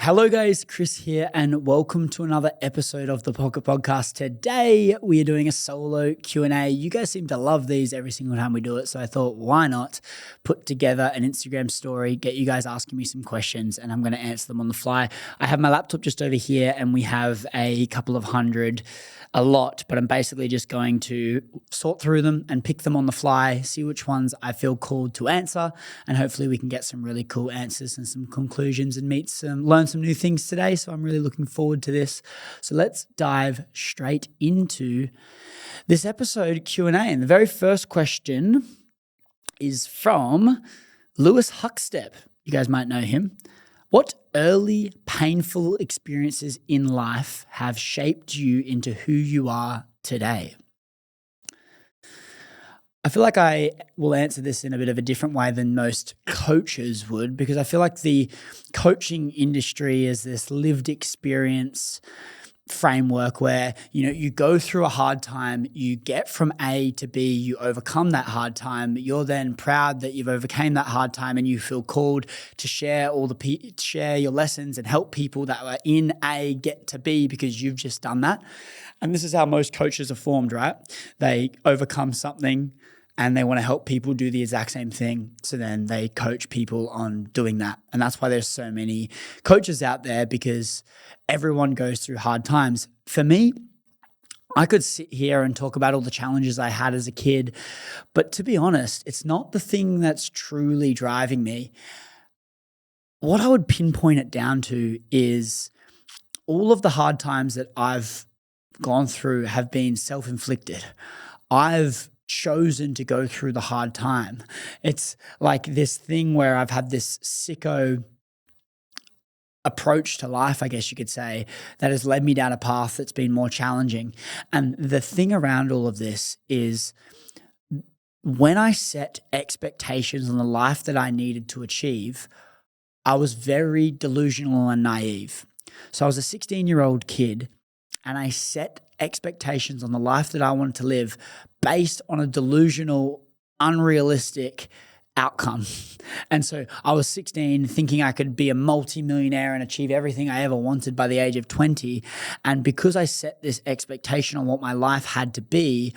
Hello guys, Chris here and welcome to another episode of the Pocket Podcast. Today we are doing a solo Q&A. You guys seem to love these every single time we do it, so I thought why not put together an Instagram story, get you guys asking me some questions and I'm going to answer them on the fly. I have my laptop just over here and we have a couple of hundred, a lot, but I'm basically just going to sort through them and pick them on the fly, see which ones I feel called to answer, and hopefully we can get some really cool answers and some conclusions and learn some new things today. So I'm really looking forward to this. So let's dive straight into this episode Q&A. And the very first question is from Lewis Huckstep. You guys might know him. What early painful experiences in life have shaped you into who you are today? I feel like I will answer this in a bit of a different way than most coaches would, because I feel like the coaching industry is this lived experience framework where, you go through a hard time, you get from A to B, you overcome that hard time, you're then proud that you've overcame that hard time and you feel called to share share your lessons and help people that are in A get to B because you've just done that. And this is how most coaches are formed, right? They overcome something and they want to help people do the exact same thing. So then they coach people on doing that. And that's why there's so many coaches out there, because everyone goes through hard times. For me, I could sit here and talk about all the challenges I had as a kid, but to be honest, it's not the thing that's truly driving me. What I would pinpoint it down to is all of the hard times that I've gone through have been self-inflicted. I've chosen to go through the hard time. It's like this thing where I've had this sicko approach to life, I guess you could say, that has led me down a path that's been more challenging. And the thing around all of this is when I set expectations on the life that I needed to achieve, I was very delusional and naive. So I was a 16-year-old kid and I set expectations on the life that I wanted to live based on a delusional, unrealistic outcome. And so I was 16 thinking I could be a multi-millionaire and achieve everything I ever wanted by the age of 20. And because I set this expectation on what my life had to be,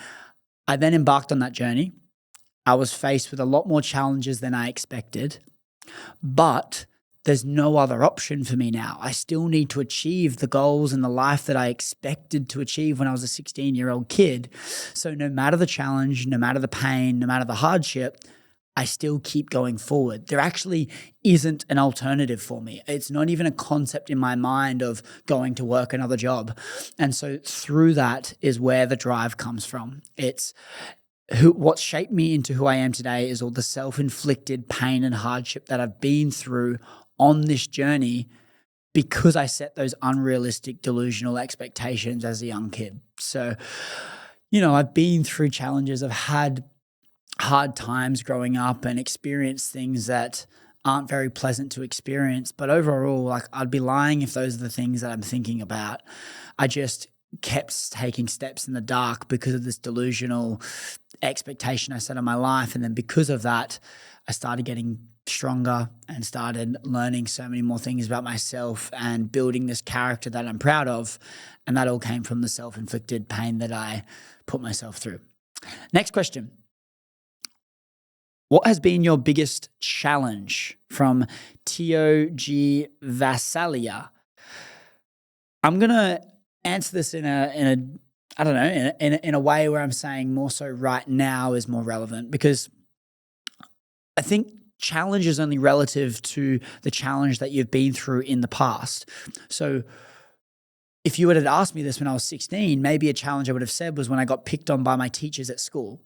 I then embarked on that journey. I was faced with a lot more challenges than I expected, but there's no other option for me now. I still need to achieve the goals and the life that I expected to achieve when I was a 16-year-old kid. So no matter the challenge, no matter the pain, no matter the hardship, I still keep going forward. There actually isn't an alternative for me. It's not even a concept in my mind of going to work another job. And so through that is where the drive comes from. It's what shaped me into who I am today is all the self-inflicted pain and hardship that I've been through on this journey because I set those unrealistic, delusional expectations as a young kid. So, I've been through challenges. I've had hard times growing up and experienced things that aren't very pleasant to experience. But overall, I'd be lying if those are the things that I'm thinking about. I just kept taking steps in the dark because of this delusional expectation I set on my life. And then because of that, I started getting stronger and started learning so many more things about myself and building this character that I'm proud of. And that all came from the self-inflicted pain that I put myself through. Next question. What has been your biggest challenge? From T.O.G. Vassalia. I'm going to answer this in a way where I'm saying more so right now is more relevant, because I think challenge is only relative to the challenge that you've been through in the past. So if you had asked me this when I was 16, maybe a challenge I would have said was when I got picked on by my teachers at school.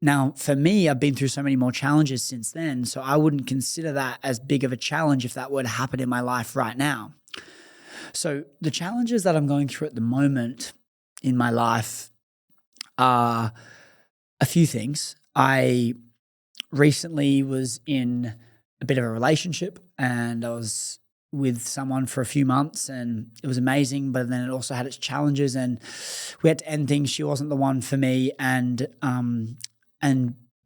Now, for me, I've been through so many more challenges since then, so I wouldn't consider that as big of a challenge if that were to happen in my life right now. So the challenges that I'm going through at the moment in my life are a few things. I recently was in a bit of a relationship and I was with someone for a few months and it was amazing, but then it also had its challenges and we had to end things. She wasn't the one for me. And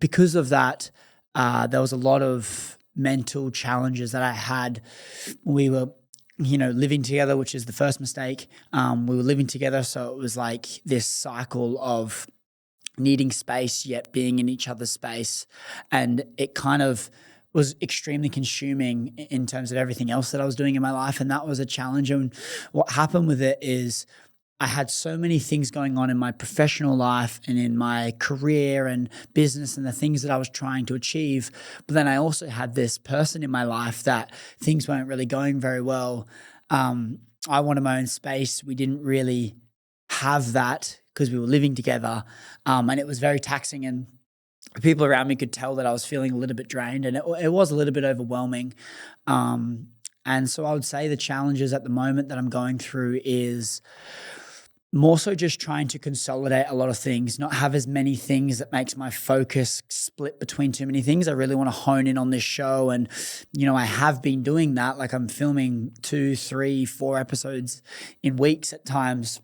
because of that, there was a lot of mental challenges that I had. We were living together, which is the first mistake. We were living together, so it was like this cycle of needing space yet being in each other's space. And it kind of was extremely consuming in terms of everything else that I was doing in my life. And that was a challenge. And what happened with it is I had so many things going on in my professional life and in my career and business and the things that I was trying to achieve. But then I also had this person in my life that things weren't really going very well. I wanted my own space. We didn't really have that because we were living together, and it was very taxing, and people around me could tell that I was feeling a little bit drained, and it was a little bit overwhelming. And so I would say the challenges at the moment that I'm going through is more so just trying to consolidate a lot of things, not have as many things that makes my focus split between too many things. I really want to hone in on this show. And, I have been doing that. Like I'm filming 2, 3, 4 episodes in weeks at times.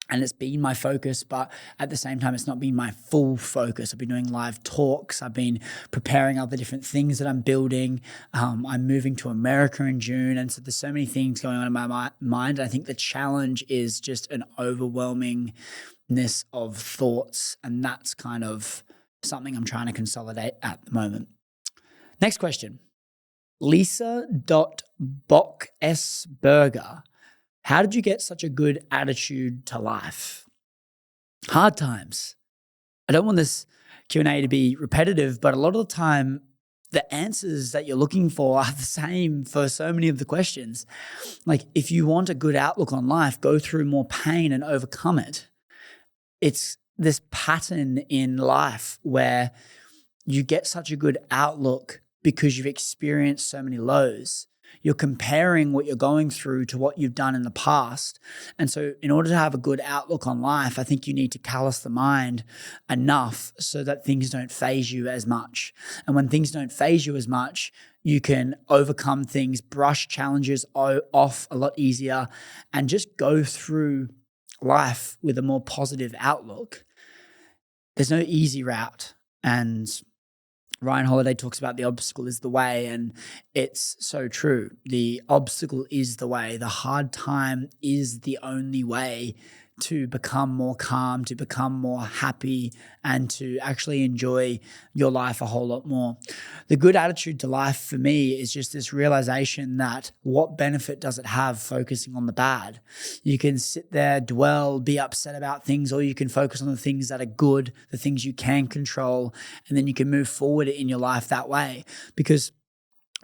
And it's been my focus, but at the same time, it's not been my full focus. I've been doing live talks. I've been preparing other different things that I'm building. I'm moving to America in June. And so there's so many things going on in my mind. I think the challenge is just an overwhelmingness of thoughts. And that's kind of something I'm trying to consolidate at the moment. Next question. Lisa.bockesberger. How did you get such a good attitude to life? Hard times. I don't want this Q&A to be repetitive, but a lot of the time, the answers that you're looking for are the same for so many of the questions. Like if you want a good outlook on life, go through more pain and overcome it. It's this pattern in life where you get such a good outlook because you've experienced so many lows. You're comparing what you're going through to what you've done in the past. And so in order to have a good outlook on life, I think you need to callous the mind enough so that things don't faze you as much. And when things don't faze you as much, you can overcome things, brush challenges off a lot easier, and just go through life with a more positive outlook. There's no easy route. And Ryan Holiday talks about the obstacle is the way, and it's so true. The obstacle is the way. The hard time is the only way to become more calm, to become more happy, and to actually enjoy your life a whole lot more. The good attitude to life for me is just this realization that what benefit does it have focusing on the bad? You can sit there, dwell, be upset about things, or you can focus on the things that are good, the things you can control, and then you can move forward in your life that way. Because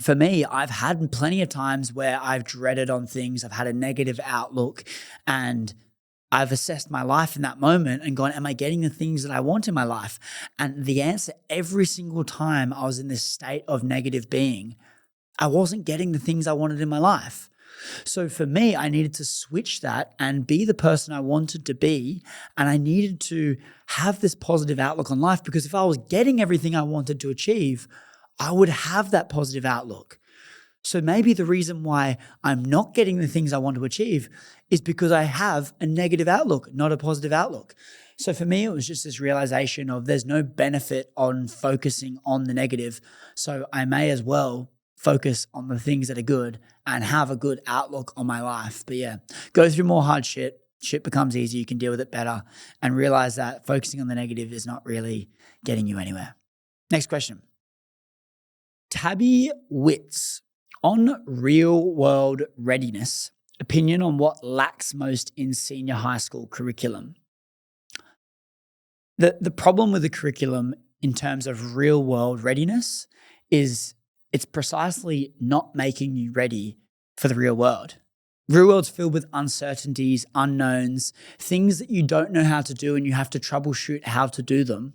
for me, I've had plenty of times where I've dreaded on things, I've had a negative outlook, and I've assessed my life in that moment and gone, am I getting the things that I want in my life? And the answer every single time I was in this state of negative being, I wasn't getting the things I wanted in my life. So for me, I needed to switch that and be the person I wanted to be. And I needed to have this positive outlook on life, because if I was getting everything I wanted to achieve, I would have that positive outlook. So maybe the reason why I'm not getting the things I want to achieve is because I have a negative outlook, not a positive outlook. So for me, it was just this realization of there's no benefit on focusing on the negative. So I may as well focus on the things that are good and have a good outlook on my life. But yeah, go through more hard shit. Shit becomes easy. You can deal with it better, and realize that focusing on the negative is not really getting you anywhere. Next question. Tabby Witz. On real world readiness, opinion on what lacks most in senior high school curriculum. The problem with the curriculum in terms of real world readiness is it's precisely not making you ready for the real world. Real world's filled with uncertainties, unknowns, things that you don't know how to do and you have to troubleshoot how to do them.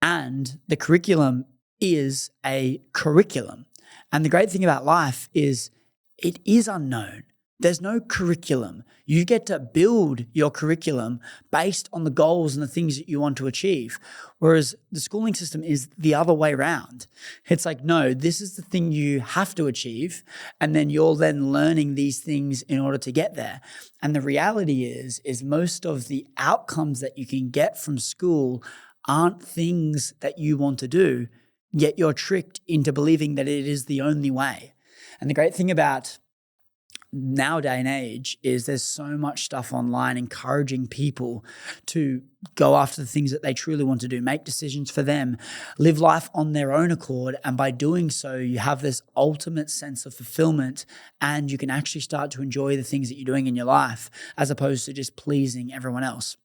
And the curriculum is a curriculum. And the great thing about life is it is unknown. There's no curriculum. You get to build your curriculum based on the goals and the things that you want to achieve. Whereas the schooling system is the other way around. It's like, no, this is the thing you have to achieve. And then you're then learning these things in order to get there. And the reality is most of the outcomes that you can get from school aren't things that you want to do. Yet you're tricked into believing that it is the only way. And the great thing about nowadays and age is there's so much stuff online encouraging people to go after the things that they truly want to do, make decisions for them, live life on their own accord. And by doing so, you have this ultimate sense of fulfillment and you can actually start to enjoy the things that you're doing in your life as opposed to just pleasing everyone else.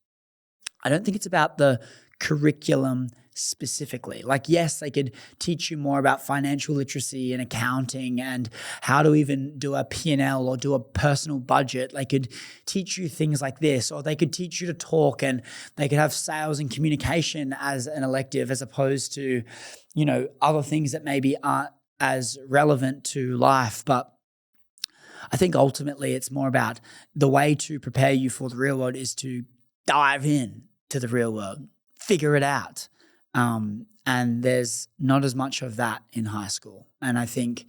I don't think it's about the curriculum specifically. Like, yes, they could teach you more about financial literacy and accounting and how to even do a P&L or do a personal budget. They could teach you things like this, or they could teach you to talk, and they could have sales and communication as an elective as opposed to, other things that maybe aren't as relevant to life. But I think ultimately it's more about the way to prepare you for the real world is to dive in to the real world, figure it out. And there's not as much of that in high school. And I think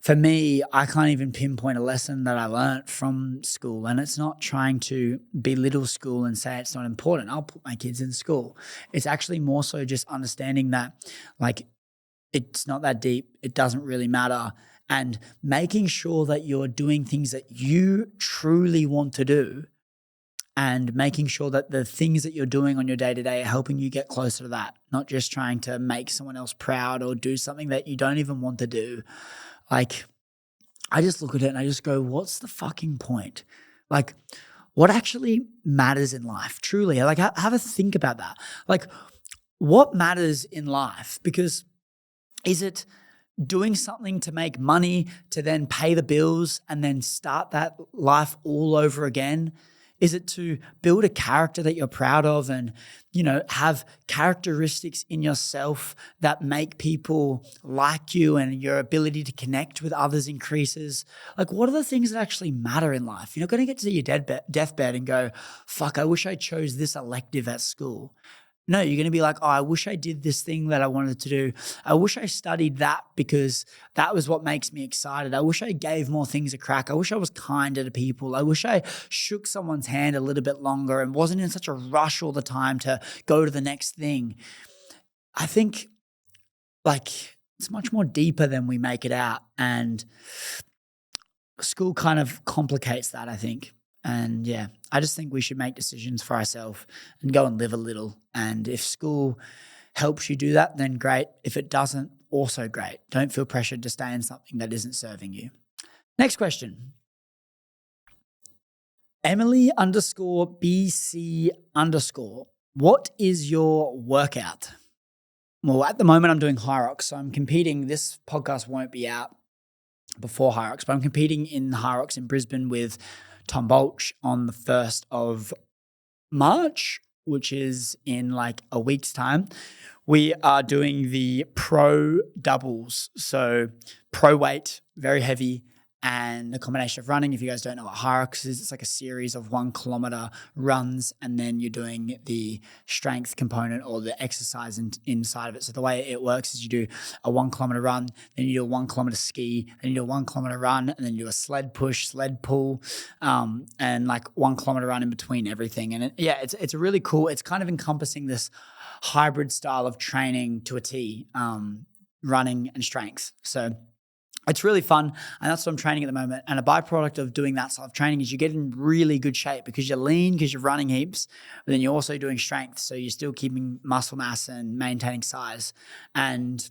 for me, I can't even pinpoint a lesson that I learned from school. And it's not trying to belittle school and say it's not important. I'll put my kids in school. It's actually more so just understanding that, like, it's not that deep. It doesn't really matter. And making sure that you're doing things that you truly want to do, and making sure that the things that you're doing on your day-to-day are helping you get closer to that, not just trying to make someone else proud or do something that you don't even want to do. Like, I just look at it and I just go, what's the fucking point? Like, what actually matters in life, truly? Like, have a think about that. Like, what matters in life? Because is it doing something to make money to then pay the bills and then start that life all over again? Is it to build a character that you're proud of and, have characteristics in yourself that make people like you and your ability to connect with others increases? Like, what are the things that actually matter in life? You're not going to get to your deathbed and go, fuck, I wish I chose this elective at school. No, you're going to be like, oh, I wish I did this thing that I wanted to do. I wish I studied that because that was what makes me excited. I wish I gave more things a crack. I wish I was kinder to people. I wish I shook someone's hand a little bit longer and wasn't in such a rush all the time to go to the next thing. I think, like, it's much more deeper than we make it out. And school kind of complicates that, I think. And yeah, I just think we should make decisions for ourselves and go and live a little. And if school helps you do that, then great. If it doesn't, also great. Don't feel pressured to stay in something that isn't serving you. Next question. Emily_BC_. What is your workout? Well, at the moment I'm doing High Rocks. So I'm competing. This podcast won't be out before High Rocks, but I'm competing in High Rocks in Brisbane with Tom Bolch on the 1st of March, which is in like a week's time. We are doing the pro doubles. So pro weight, very heavy, and a combination of running. If you guys don't know what High Rocks is, it's like a series of 1 kilometer runs, and then you're doing the strength component or the exercise inside of it. So the way it works is you do a 1 kilometer run, then you do a 1 kilometer ski, then you do a 1 kilometer run, and then you do a sled push, sled pull, and like 1 kilometer run in between everything. And it's really cool. It's kind of encompassing this hybrid style of training to a T, running and strength. So it's really fun, and that's what I'm training at the moment. And a byproduct of doing that style of training is you get in really good shape because you're lean, because you're running heaps, but then you're also doing strength. So you're still keeping muscle mass and maintaining size. And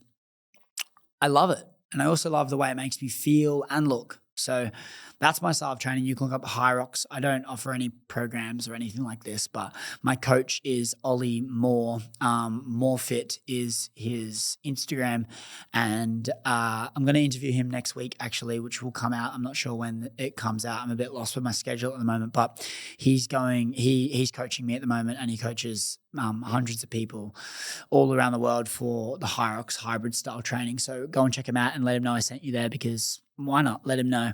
I love it. And I also love the way it makes me feel and look. So that's my style of training. You can look up High Rocks. I don't offer any programs or anything like this, but my coach is Ollie Moore. More Fit is his Instagram. And I'm going to interview him next week, actually, which will come out. I'm not sure when it comes out. I'm a bit lost with my schedule at the moment, but he's coaching me at the moment, and he coaches hundreds of people all around the world for the High Rocks hybrid style training. So go and check him out and let him know I sent you there, because why not? Let him know.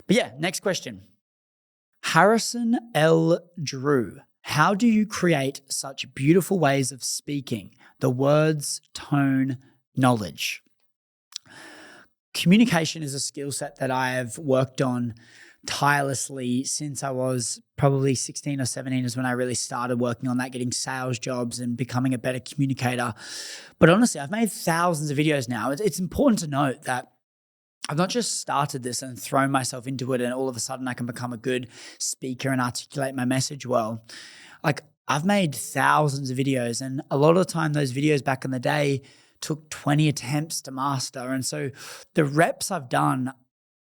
But yeah, next question. Harrison L. Drew. How do you create such beautiful ways of speaking? The words, tone, knowledge. Communication is a skill set that I have worked on tirelessly since I was probably 16 or 17 is when I really started working on that, getting sales jobs and becoming a better communicator. But honestly, I've made thousands of videos now. It's important to note that I've not just started this and thrown myself into it and all of a sudden I can become a good speaker and articulate my message well. Like, I've made thousands of videos, and a lot of the time those videos back in the day took 20 attempts to master. And so the reps I've done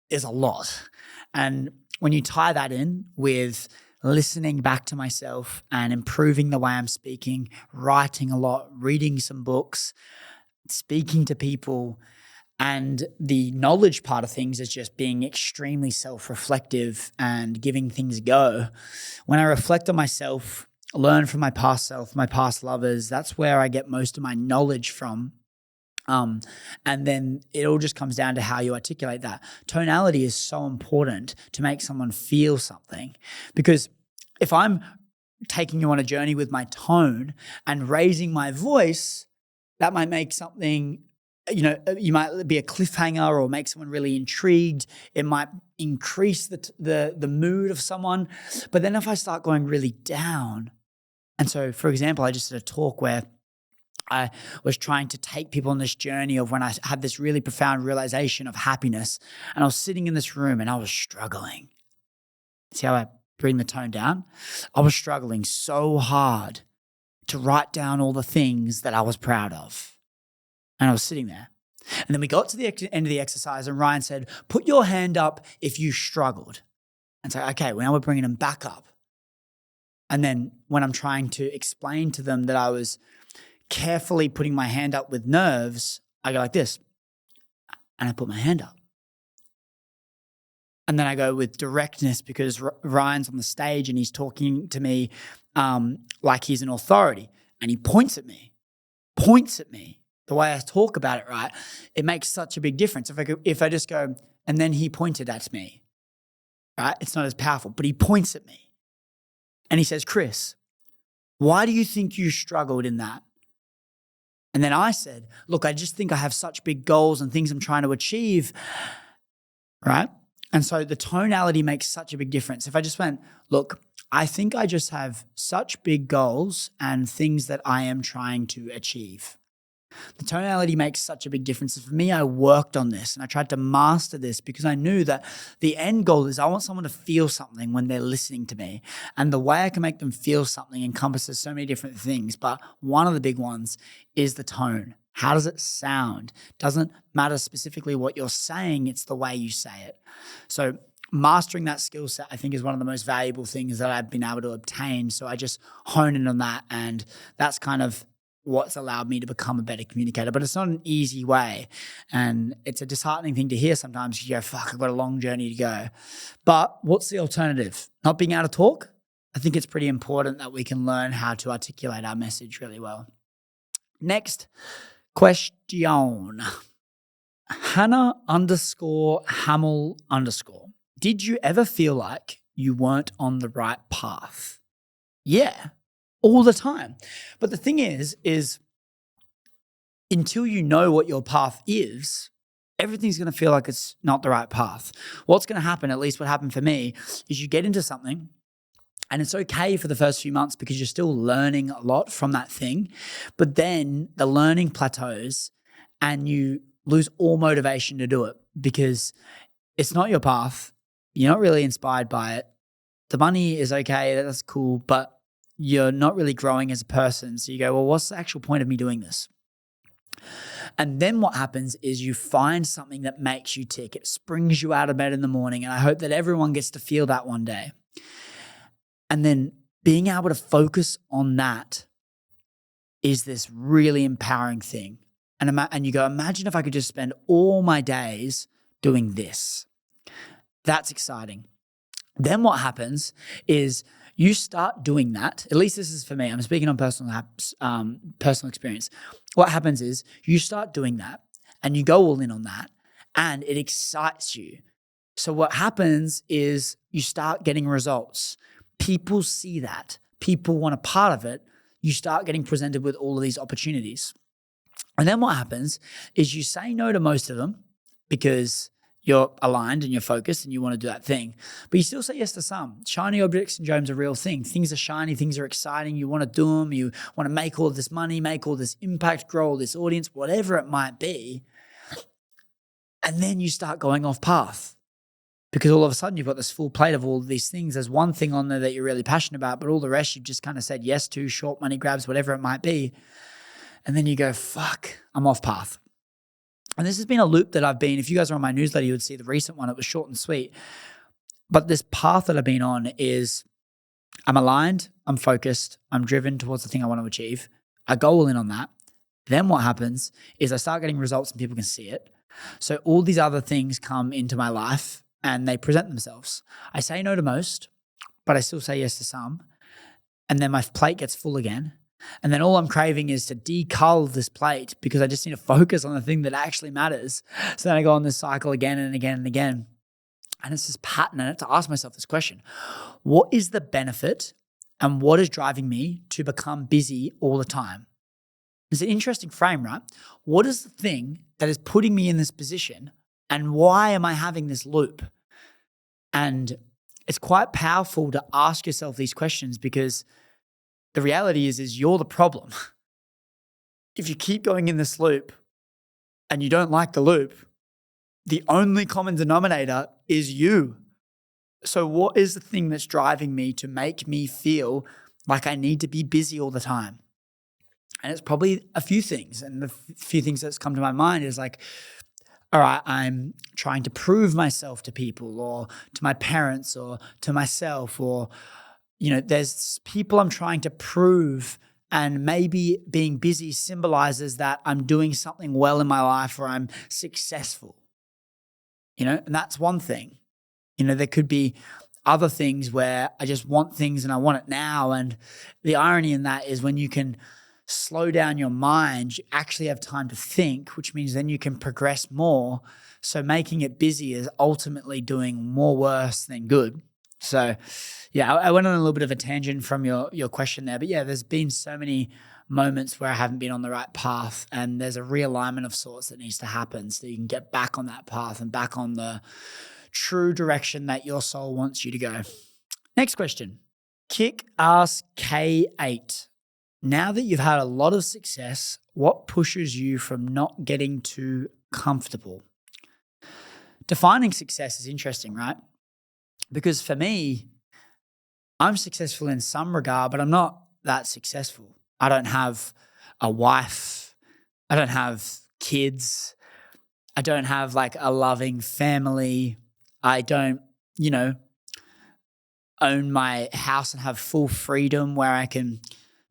is a lot. And when you tie that in with listening back to myself and improving the way I'm speaking, writing a lot, reading some books, speaking to people, and the knowledge part of things is just being extremely self-reflective and giving things a go. When I reflect on myself, learn from my past self, my past lovers, that's where I get most of my knowledge from. And then it all just comes down to how you articulate that. Tonality is so important to make someone feel something, because if I'm taking you on a journey with my tone and raising my voice, that might make something, you might be a cliffhanger or make someone really intrigued. It might increase the mood of someone. But then if I start going really down, and so, for example, I just did a talk where I was trying to take people on this journey of when I had this really profound realization of happiness, and I was sitting in this room and I was struggling. See how I bring the tone down? I was struggling so hard to write down all the things that I was proud of. And I was sitting there. And then we got to the end of the exercise and Ryan said, put your hand up if you struggled. And so, okay, well, now we're bringing them back up. And then when I'm trying to explain to them that I was carefully putting my hand up with nerves, I go like this, and I put my hand up. And then I go with directness because Ryan's on the stage and he's talking to me like he's an authority, and he points at me. The way I talk about it, right? It makes such a big difference. If I just go, and then he pointed at me, right? It's not as powerful, but he points at me. And he says, Chris, why do you think you struggled in that? And then I said, look, I just think I have such big goals and things I'm trying to achieve, right? And so the tonality makes such a big difference. If I just went, look, I think I just have such big goals and things that I am trying to achieve. The tonality makes such a big difference. For me, I worked on this and I tried to master this because I knew that the end goal is I want someone to feel something when they're listening to me. And the way I can make them feel something encompasses so many different things. But one of the big ones is the tone. How does it sound? Doesn't matter specifically what you're saying, it's the way you say it. So mastering that skill set, I think, is one of the most valuable things that I've been able to obtain. So I just hone in on that, and that's kind of what's allowed me to become a better communicator. But it's not an easy way, and it's a disheartening thing to hear sometimes. You go, fuck, I've got a long journey to go. But what's the alternative? Not being able to talk? I think it's pretty important that we can learn how to articulate our message really well. Next question. Hannah_Hamill_. Did you ever feel like you weren't on the right path? Yeah, all the time. But the thing is until you know what your path is, everything's going to feel like it's not the right path. What's going to happen, at least what happened for me, is you get into something and it's okay for the first few months because you're still learning a lot from that thing. But then the learning plateaus and you lose all motivation to do it because it's not your path. You're not really inspired by it. The money is okay, that's cool, but you're not really growing as a person. So you go, well, what's the actual point of me doing this? And then what happens is you find something that makes you tick. It springs you out of bed in the morning. And I hope that everyone gets to feel that one day. And then being able to focus on that is this really empowering thing. And you go, imagine if I could just spend all my days doing this. That's exciting. Then what happens is you start doing that. At least this is for me. I'm speaking on personal experience. What happens is you start doing that and you go all in on that and it excites you. So what happens is you start getting results. People see that. People want a part of it. You start getting presented with all of these opportunities. And then what happens is you say no to most of them because you're aligned and you're focused and you want to do that thing. But you still say yes to some. Shiny object syndrome is a real thing. Things are shiny, things are exciting. You want to do them. You want to make all this money, make all this impact, grow all this audience, whatever it might be. And then you start going off path because all of a sudden you've got this full plate of all of these things. There's one thing on there that you're really passionate about, but all the rest you've just kind of said yes to, short money grabs, whatever it might be. And then you go, fuck, I'm off path. And this has been a loop that I've been, if you guys are on my newsletter, you would see the recent one. It was short and sweet. But this path that I've been on is I'm aligned, I'm focused, I'm driven towards the thing I want to achieve. I go all in on that. Then what happens is I start getting results and people can see it. So all these other things come into my life and they present themselves. I say no to most, but I still say yes to some. And then my plate gets full again. And then all I'm craving is to decull this plate because I just need to focus on the thing that actually matters. So then I go on this cycle again and again and again. And it's this pattern. And I have to ask myself this question. What is the benefit and what is driving me to become busy all the time? It's an interesting frame, right? What is the thing that is putting me in this position and why am I having this loop? And it's quite powerful to ask yourself these questions because the reality is you're the problem. If you keep going in this loop and you don't like the loop, the only common denominator is you. So what is the thing that's driving me to make me feel like I need to be busy all the time? And it's probably a few things. And the few things that's come to my mind is like, all right, I'm trying to prove myself to people or to my parents or to myself or, there's people I'm trying to prove, and maybe being busy symbolizes that I'm doing something well in my life or I'm successful, and that's one thing. There could be other things where I just want things and I want it now. And the irony in that is when you can slow down your mind, you actually have time to think, which means then you can progress more. So making it busy is ultimately doing more worse than good. So yeah, I went on a little bit of a tangent from your question there, but yeah, there's been so many moments where I haven't been on the right path and there's a realignment of sorts that needs to happen so you can get back on that path and back on the true direction that your soul wants you to go. Next question. Kick Ass K8. Now that you've had a lot of success, what pushes you from not getting too comfortable? Defining success is interesting, right? Because for me, I'm successful in some regard, but I'm not that successful. I don't have a wife. I don't have kids. I don't have like a loving family. I don't, own my house and have full freedom where I can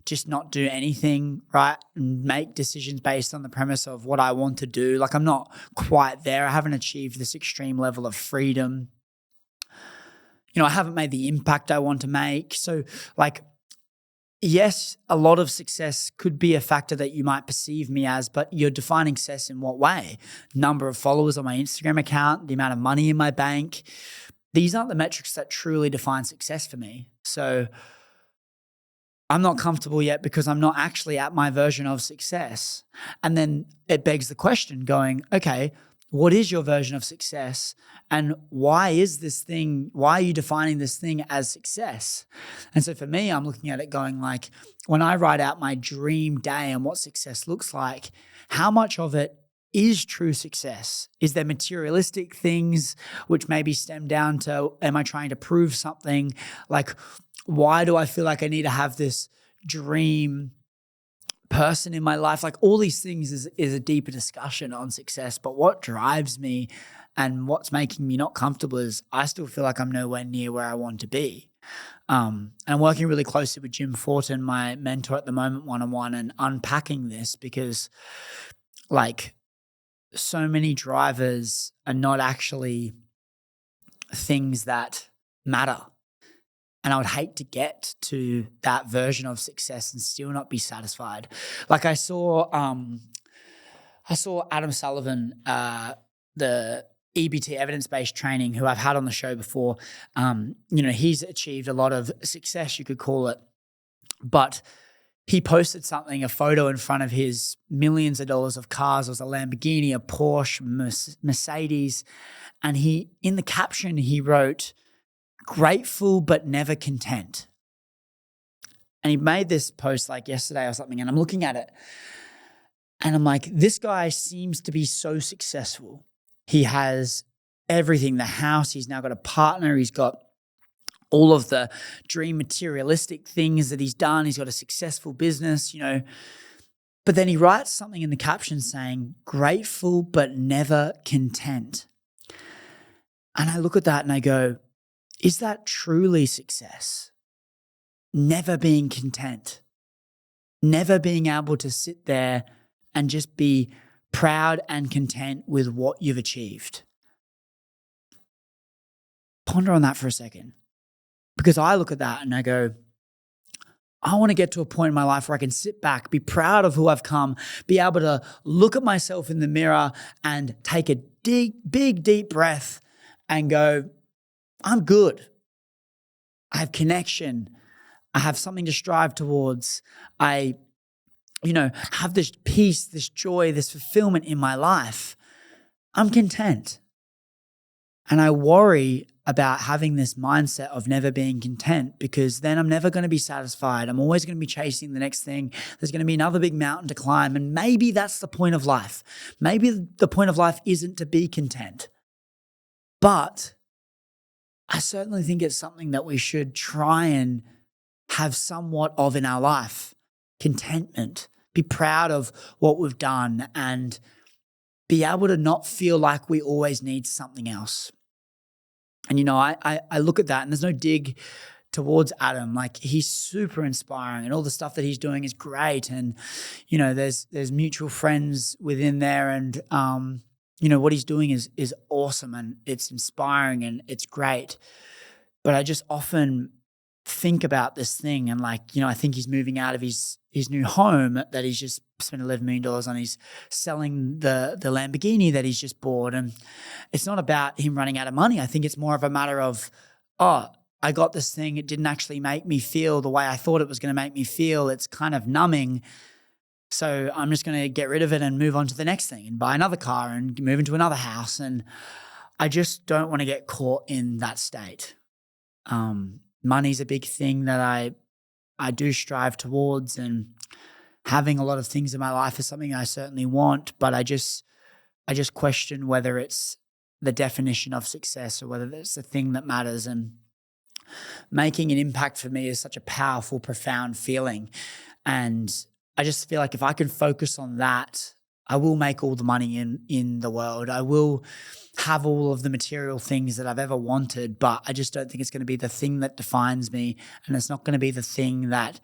just not do anything, right? And make decisions based on the premise of what I want to do. Like I'm not quite there. I haven't achieved this extreme level of freedom. I haven't made the impact I want to make. So like, yes, a lot of success could be a factor that you might perceive me as, but you're defining success in what way? Number of followers on my Instagram account, the amount of money in my bank. These aren't the metrics that truly define success for me. So I'm not comfortable yet because I'm not actually at my version of success. And then it begs the question going, okay, what is your version of success? And why are you defining this thing as success? And so for me, I'm looking at it going like, when I write out my dream day and what success looks like, how much of it is true success? Is there materialistic things which maybe stem down to, am I trying to prove something? Like, why do I feel like I need to have this dream person in my life? Like all these things is a deeper discussion on success. But what drives me and what's making me not comfortable is I still feel like I'm nowhere near where I want to be. And I'm working really closely with Jim Fortin, my mentor at the moment, one-on-one, and unpacking this because like so many drivers are not actually things that matter. And I would hate to get to that version of success and still not be satisfied. Like I saw Adam Sullivan, the EBT, evidence-based training, who I've had on the show before. He's achieved a lot of success, you could call it. But he posted something, a photo in front of his millions of dollars of cars. It was a Lamborghini, a Porsche, Mercedes. And in the caption, he wrote, "Grateful but never content." And he made this post like yesterday or something, and I'm looking at it and I'm like, this guy seems to be so successful. He has everything, the house, he's now got a partner, he's got all of the dream materialistic things that he's done. He's got a successful business, But then he writes something in the caption saying, grateful but never content. And I look at that and I go, is that truly success? Never being content, never being able to sit there and just be proud and content with what you've achieved. Ponder on that for a second. Because I look at that and I go, I want to get to a point in my life where I can sit back, be proud of who I've come, be able to look at myself in the mirror and take a big breath and go, I'm good. I have connection. I have something to strive towards. I, have this peace, this joy, this fulfillment in my life. I'm content. And I worry about having this mindset of never being content, because then I'm never going to be satisfied. I'm always going to be chasing the next thing. There's going to be another big mountain to climb. And maybe that's the point of life. Maybe the point of life isn't to be content. But I certainly think it's something that we should try and have somewhat of in our life. Contentment. Be proud of what we've done and be able to not feel like we always need something else. And, I look at that and there's no dig towards Adam. Like, he's super inspiring and all the stuff that he's doing is great. And, there's mutual friends within there and, what he's doing is awesome and it's inspiring and it's great. But I just often think about this thing and I think he's moving out of his new home that he's just spent $11 million on. He's selling the Lamborghini that he's just bought. And it's not about him running out of money. I think it's more of a matter of, I got this thing. It didn't actually make me feel the way I thought it was going to make me feel. It's kind of numbing. So I'm just going to get rid of it and move on to the next thing and buy another car and move into another house. And I just don't want to get caught in that state. Money's a big thing that I do strive towards, and having a lot of things in my life is something I certainly want, but I just question whether it's the definition of success or whether it's the thing that matters. And making an impact for me is such a powerful, profound feeling. And I just feel like if I can focus on that, I will make all the money in the world. I will have all of the material things that I've ever wanted, but I just don't think it's going to be the thing that defines me. And it's not going to be the thing that,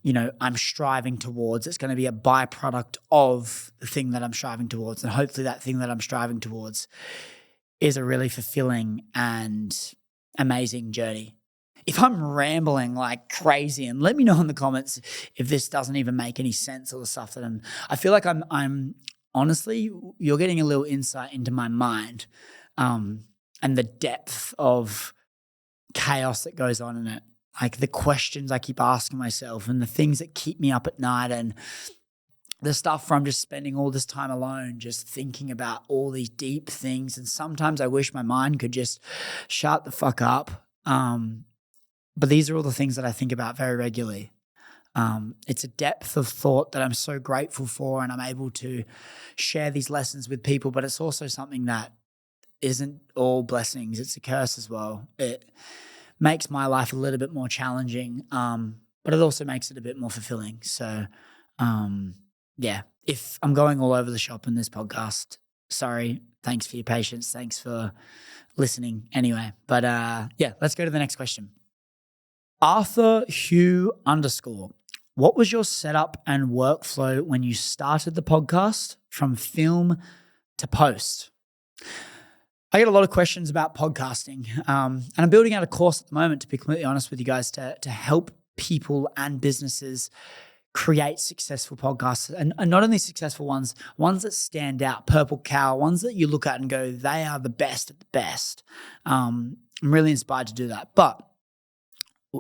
I'm striving towards. It's going to be a byproduct of the thing that I'm striving towards. And hopefully that thing that I'm striving towards is a really fulfilling and amazing journey. If I'm rambling like crazy, and let me know in the comments if this doesn't even make any sense, or the stuff that I feel like I'm honestly, you're getting a little insight into my mind, and the depth of chaos that goes on in it. Like the questions I keep asking myself and the things that keep me up at night, and the stuff where I'm just spending all this time alone, just thinking about all these deep things. And sometimes I wish my mind could just shut the fuck up. But these are all the things that I think about very regularly. It's a depth of thought that I'm so grateful for, and I'm able to share these lessons with people, but it's also something that isn't all blessings. It's a curse as well. It makes my life a little bit more challenging, but it also makes it a bit more fulfilling. So, if I'm going all over the shop in this podcast, sorry. Thanks for your patience. Thanks for listening anyway. But let's go to the next question. Arthur Hugh _ what was your setup and workflow when you started the podcast from film to post? I get a lot of questions about podcasting, and I'm building out a course at the moment, to be completely honest with you guys, to help people and businesses create successful podcasts, and not only successful ones that stand out, purple cow, ones that you look at and go, they are the best at the best. I'm really inspired to do that. But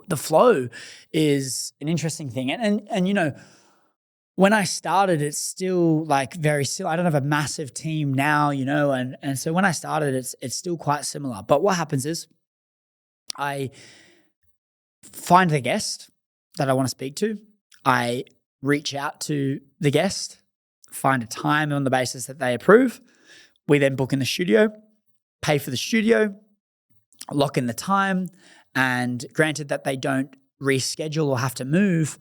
the flow is an interesting thing. And when I started, it's still like very similar. I don't have a massive team now, and so when I started, it's still quite similar. But what happens is I find the guest that I want to speak to. I reach out to the guest, find a time on the basis that they approve. We then book in the studio, pay for the studio, lock in the time, and granted that they don't reschedule or have to move,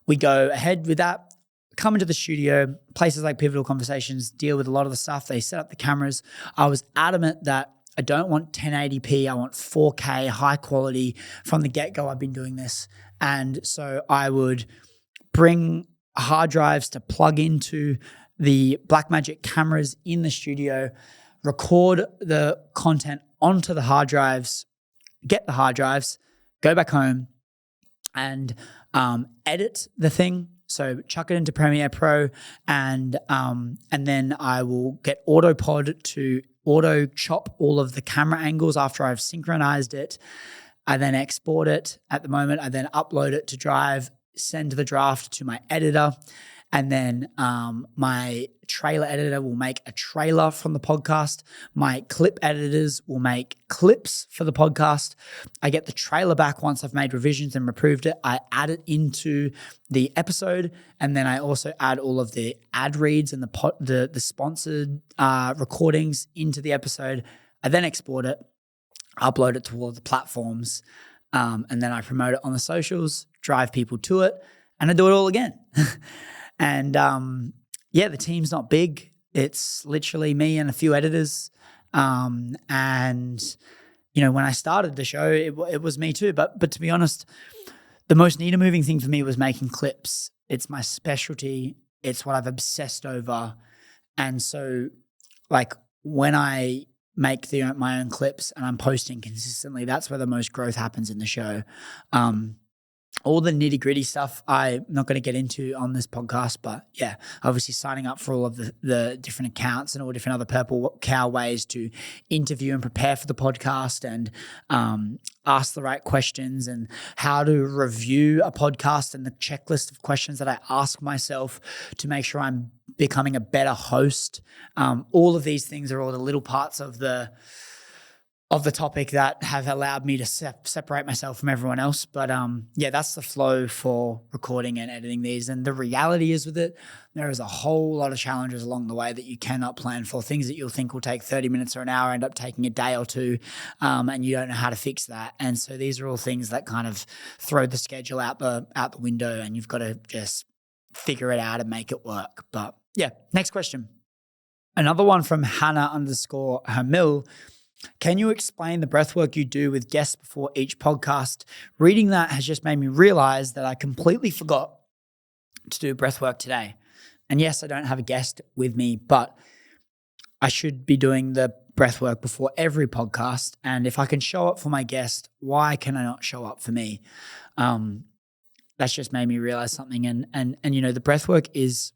we go ahead with that, come into the studio, places like Pivotal Conversations deal with a lot of the stuff. They set up the cameras. I was adamant that I don't want 1080p. I want 4K, high quality. From the get-go, I've been doing this. And so I would bring hard drives to plug into the Blackmagic cameras in the studio, record the content onto the hard drives, get the hard drives, go back home and edit the thing. So chuck it into Premiere Pro and then I will get AutoPod to auto chop all of the camera angles after I've synchronized it. I then export it. At the moment, I then upload it to Drive, send the draft to my editor, and then my trailer editor will make a trailer from the podcast. My clip editors will make clips for the podcast. I get the trailer back once I've made revisions and approved it. I add it into the episode, and then I also add all of the ad reads and the sponsored recordings into the episode. I then export it, upload it to all of the platforms, and then I promote it on the socials, drive people to it, and I do it all again. And the team's not big. It's literally me and a few editors. And when I started the show, it was me too. But to be honest, the most needle moving thing for me was making clips. It's my specialty. It's what I've obsessed over. And so, like, when I make my own clips and I'm posting consistently, that's where the most growth happens in the show. All the nitty gritty stuff I'm not going to get into on this podcast, but yeah, obviously signing up for all of the different accounts and all different other Purple Cow ways to interview and prepare for the podcast and ask the right questions and how to review a podcast and the checklist of questions that I ask myself to make sure I'm becoming a better host. All of these things are all the little parts of the topic that have allowed me to separate myself from everyone else. But that's the flow for recording and editing these. And the reality is with it, there is a whole lot of challenges along the way that you cannot plan for. Things that you'll think will take 30 minutes or an hour end up taking a day or two, and you don't know how to fix that. And so these are all things that kind of throw the schedule out the window, and you've got to just figure it out and make it work. But yeah, next question. Another one from Hannah_Hamil. Can you explain the breathwork you do with guests before each podcast? Reading that has just made me realize that I completely forgot to do breathwork today. And yes, I don't have a guest with me, but I should be doing the breathwork before every podcast. And if I can show up for my guest, why can I not show up for me? That's just made me realize something. And the breathwork is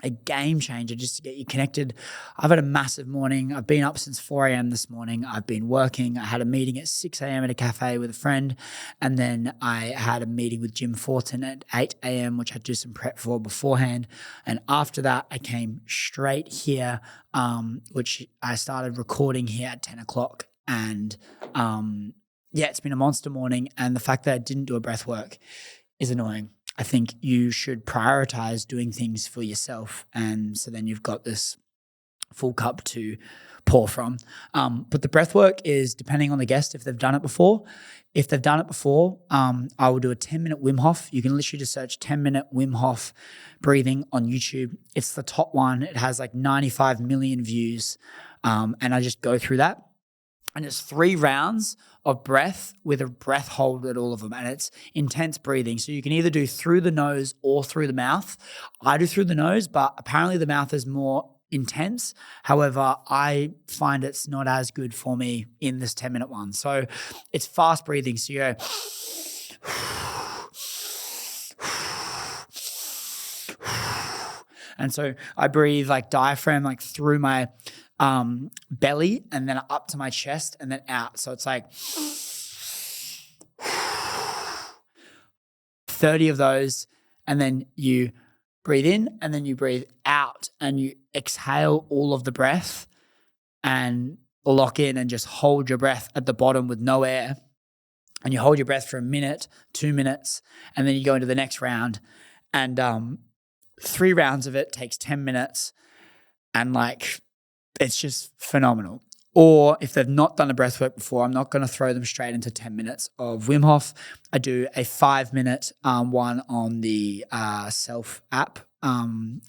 a game changer just to get you connected. I've had a massive morning. I've been up since 4 a.m. this morning. I've been working. I had a meeting at 6 a.m. at a cafe with a friend. And then I had a meeting with Jim Fortin at 8 a.m., which I do some prep for beforehand. And after that, I came straight here, which I started recording here at 10 o'clock. And it's been a monster morning. And the fact that I didn't do a breath work is annoying. I think you should prioritize doing things for yourself. And so then you've got this full cup to pour from. But the breath work is depending on the guest, if they've done it before. If they've done it before, I will do a 10-minute Wim Hof. You can literally just search 10-minute Wim Hof breathing on YouTube. It's the top one. It has like 95 million views. And I just go through that. And it's 3 rounds of breath with a breath hold at all of them. And it's intense breathing. So you can either do through the nose or through the mouth. I do through the nose, but apparently the mouth is more intense. However, I find it's not as good for me in this 10-minute one. So it's fast breathing. So you go, and so I breathe like diaphragm, like through my belly and then up to my chest and then out. So it's like 30 of those, and then you breathe in and then you breathe out and you exhale all of the breath and lock in and just hold your breath at the bottom with no air. And you hold your breath for a minute, 2 minutes, and then you go into the next round. And 3 rounds of it takes 10 minutes, and like it's just phenomenal. Or if they've not done a breath work before, I'm not going to throw them straight into 10 minutes of Wim Hof. I do a 5-minute one on the Self app. And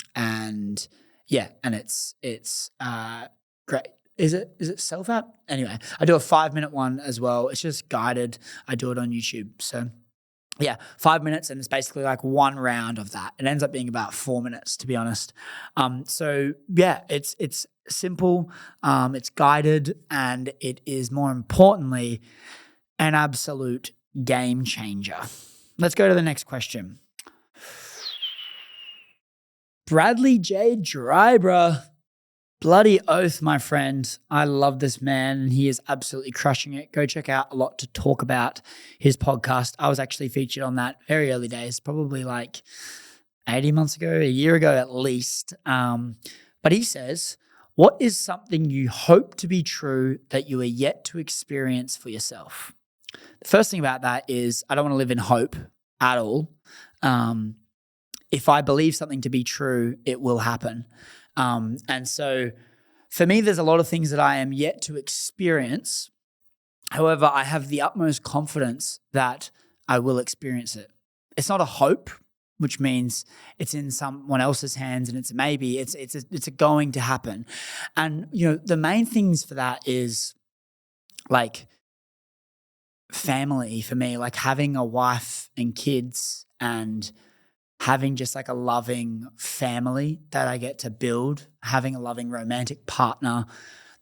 it's great. Is it Self app? Anyway, I do a 5-minute one as well. It's just guided. I do it on YouTube. So yeah, 5 minutes, and it's basically like one round of that. It ends up being about 4 minutes, to be honest. So yeah, it's simple, it's guided, and it is, more importantly, an absolute game changer. Let's go to the next question. Bradley J. Drybra. Bloody oath, my friend. I love this man, and he is absolutely crushing it. Go check out A Lot to Talk About, his podcast. I was actually featured on that very early days, probably like 18 months ago, a year ago at least. But he says, what is something you hope to be true that you are yet to experience for yourself? The first thing about that is I don't want to live in hope at all. If I believe something to be true, it will happen. And so for me, there's a lot of things that I am yet to experience. However, I have the utmost confidence that I will experience it. It's not a hope, which means it's in someone else's hands and it's a maybe. It's a going to happen. And, the main things for that is like family for me, like having a wife and kids and having just like a loving family that I get to build, having a loving romantic partner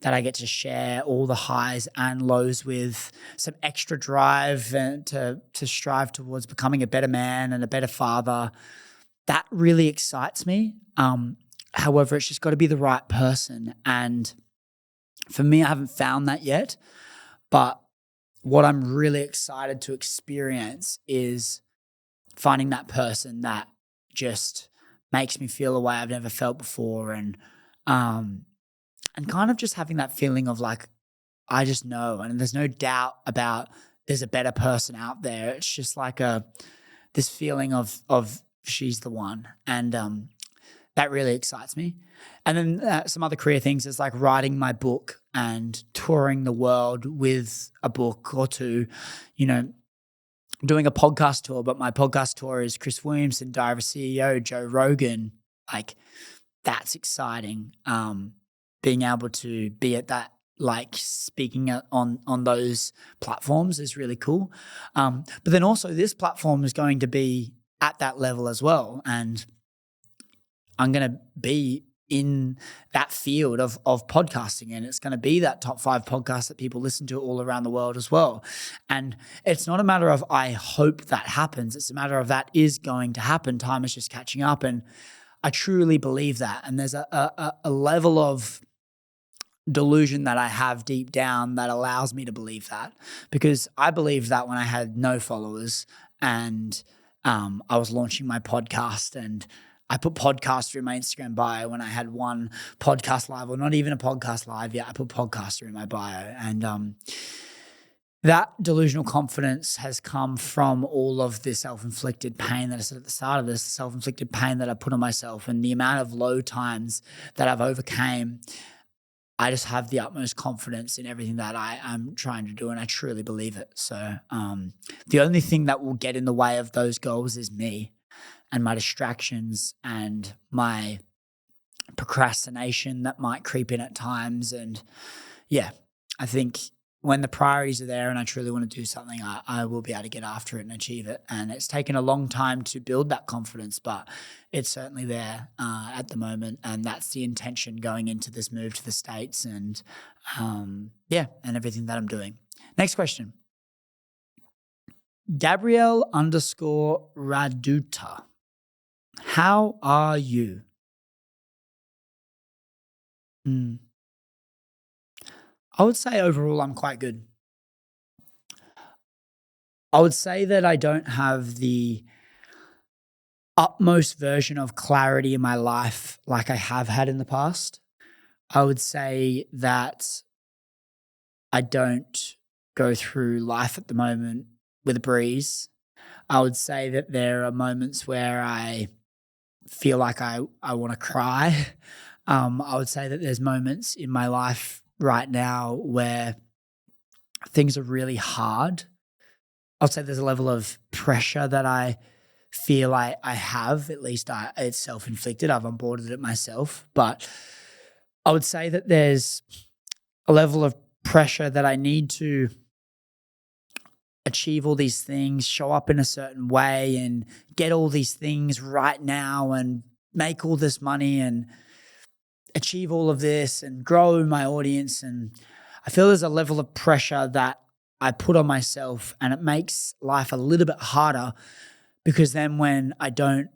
that I get to share all the highs and lows with, some extra drive and to strive towards becoming a better man and a better father. That really excites me. However, it's just got to be the right person. And for me, I haven't found that yet. But what I'm really excited to experience is finding that person that just makes me feel a way I've never felt before, and kind of just having that feeling of like, I just know, and there's no doubt about there's a better person out there. It's just like this feeling of she's the one, and that really excites me. And then some other career things is like writing my book and touring the world with a book or two, doing a podcast tour, but my podcast tour is Chris Williamson, Diary of a CEO, Joe Rogan. Like, that's exciting. Being able to be at that, like speaking on those platforms is really cool. But then also this platform is going to be at that level as well. And I'm going to be in that field of podcasting, and it's going to be that top 5 podcast that people listen to all around the world as well. And it's not a matter of I hope that happens. It's a matter of that is going to happen. Time is just catching up, and I truly believe that. And there's a level of delusion that I have deep down that allows me to believe that, because I believed that when I had no followers and I was launching my podcast, and I put podcaster in my Instagram bio when I had one podcast live, or not even a podcast live yet. I put podcaster in my bio. And that delusional confidence has come from all of the self-inflicted pain that I said at the start of this, self-inflicted pain that I put on myself, and the amount of low times that I've overcame. I just have the utmost confidence in everything that I'm trying to do, and I truly believe it. So the only thing that will get in the way of those goals is me and my distractions and my procrastination that might creep in at times. And yeah, I think when the priorities are there and I truly want to do something, I will be able to get after it and achieve it. And it's taken a long time to build that confidence, but it's certainly there at the moment. And that's the intention going into this move to the States, and and everything that I'm doing. Next question. Gabrielle_Raduta. How are you? I would say overall I'm quite good. I would say that I don't have the utmost version of clarity in my life like I have had in the past. I would say that I don't go through life at the moment with a breeze. I would say that there are moments where I feel like I want to cry. I would say that there's moments in my life right now where things are really hard. I'll say there's a level of pressure that I feel I have, at least it's self-inflicted. I've onboarded it myself. But I would say that there's a level of pressure that I need to achieve all these things, show up in a certain way and get all these things right now and make all this money and achieve all of this and grow my audience. And I feel there's a level of pressure that I put on myself, and it makes life a little bit harder, because then when I don't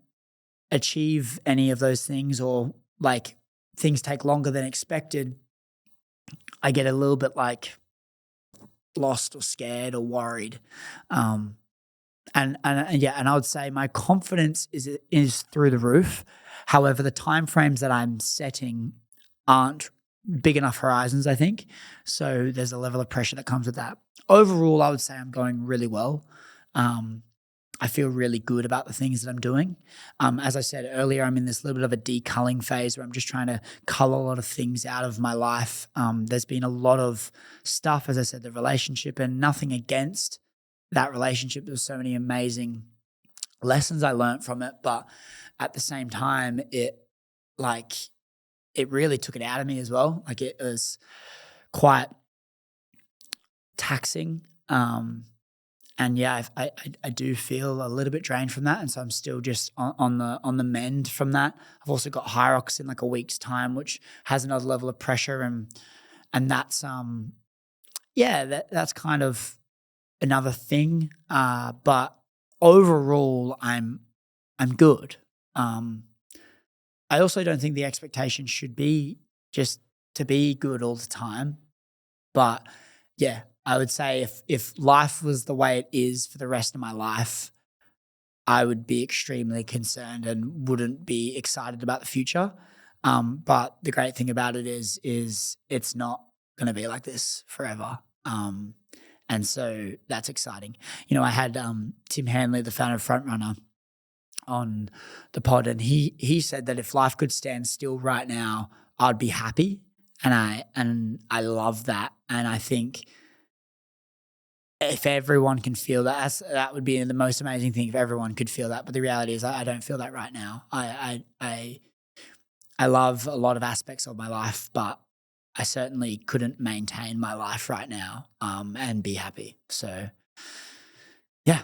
achieve any of those things, or like things take longer than expected, I get a little bit like lost or scared or worried. And I would say my confidence is through the roof. However, the timeframes that I'm setting aren't big enough horizons, I think. So there's a level of pressure that comes with that. Overall, I would say I'm going really well. I feel really good about the things that I'm doing. As I said earlier, I'm in this little bit of a deculling phase where I'm just trying to cull a lot of things out of my life. There's been a lot of stuff, as I said, the relationship, and nothing against that relationship. There's so many amazing lessons I learned from it. But at the same time, it really took it out of me as well. Like, it was quite taxing. And yeah, I do feel a little bit drained from that, and so I'm still just on the mend from that. I've also got Hyrox in like a week's time, which has another level of pressure, and that's that's kind of another thing. But overall, I'm good. I also don't think the expectation should be just to be good all the time, but yeah. I would say if life was the way it is for the rest of my life, I would be extremely concerned and wouldn't be excited about the future. But the great thing about it is it's not going to be like this forever. And so that's exciting. You know, I had Tim Hanley, the founder of Frontrunner, on the pod, and he said that if life could stand still right now, I'd be happy. And I love that. And I think if everyone can feel that, that would be the most amazing thing if everyone could feel that. But the reality is I don't feel that right now. I love a lot of aspects of my life, but I certainly couldn't maintain my life right now and be happy. So yeah.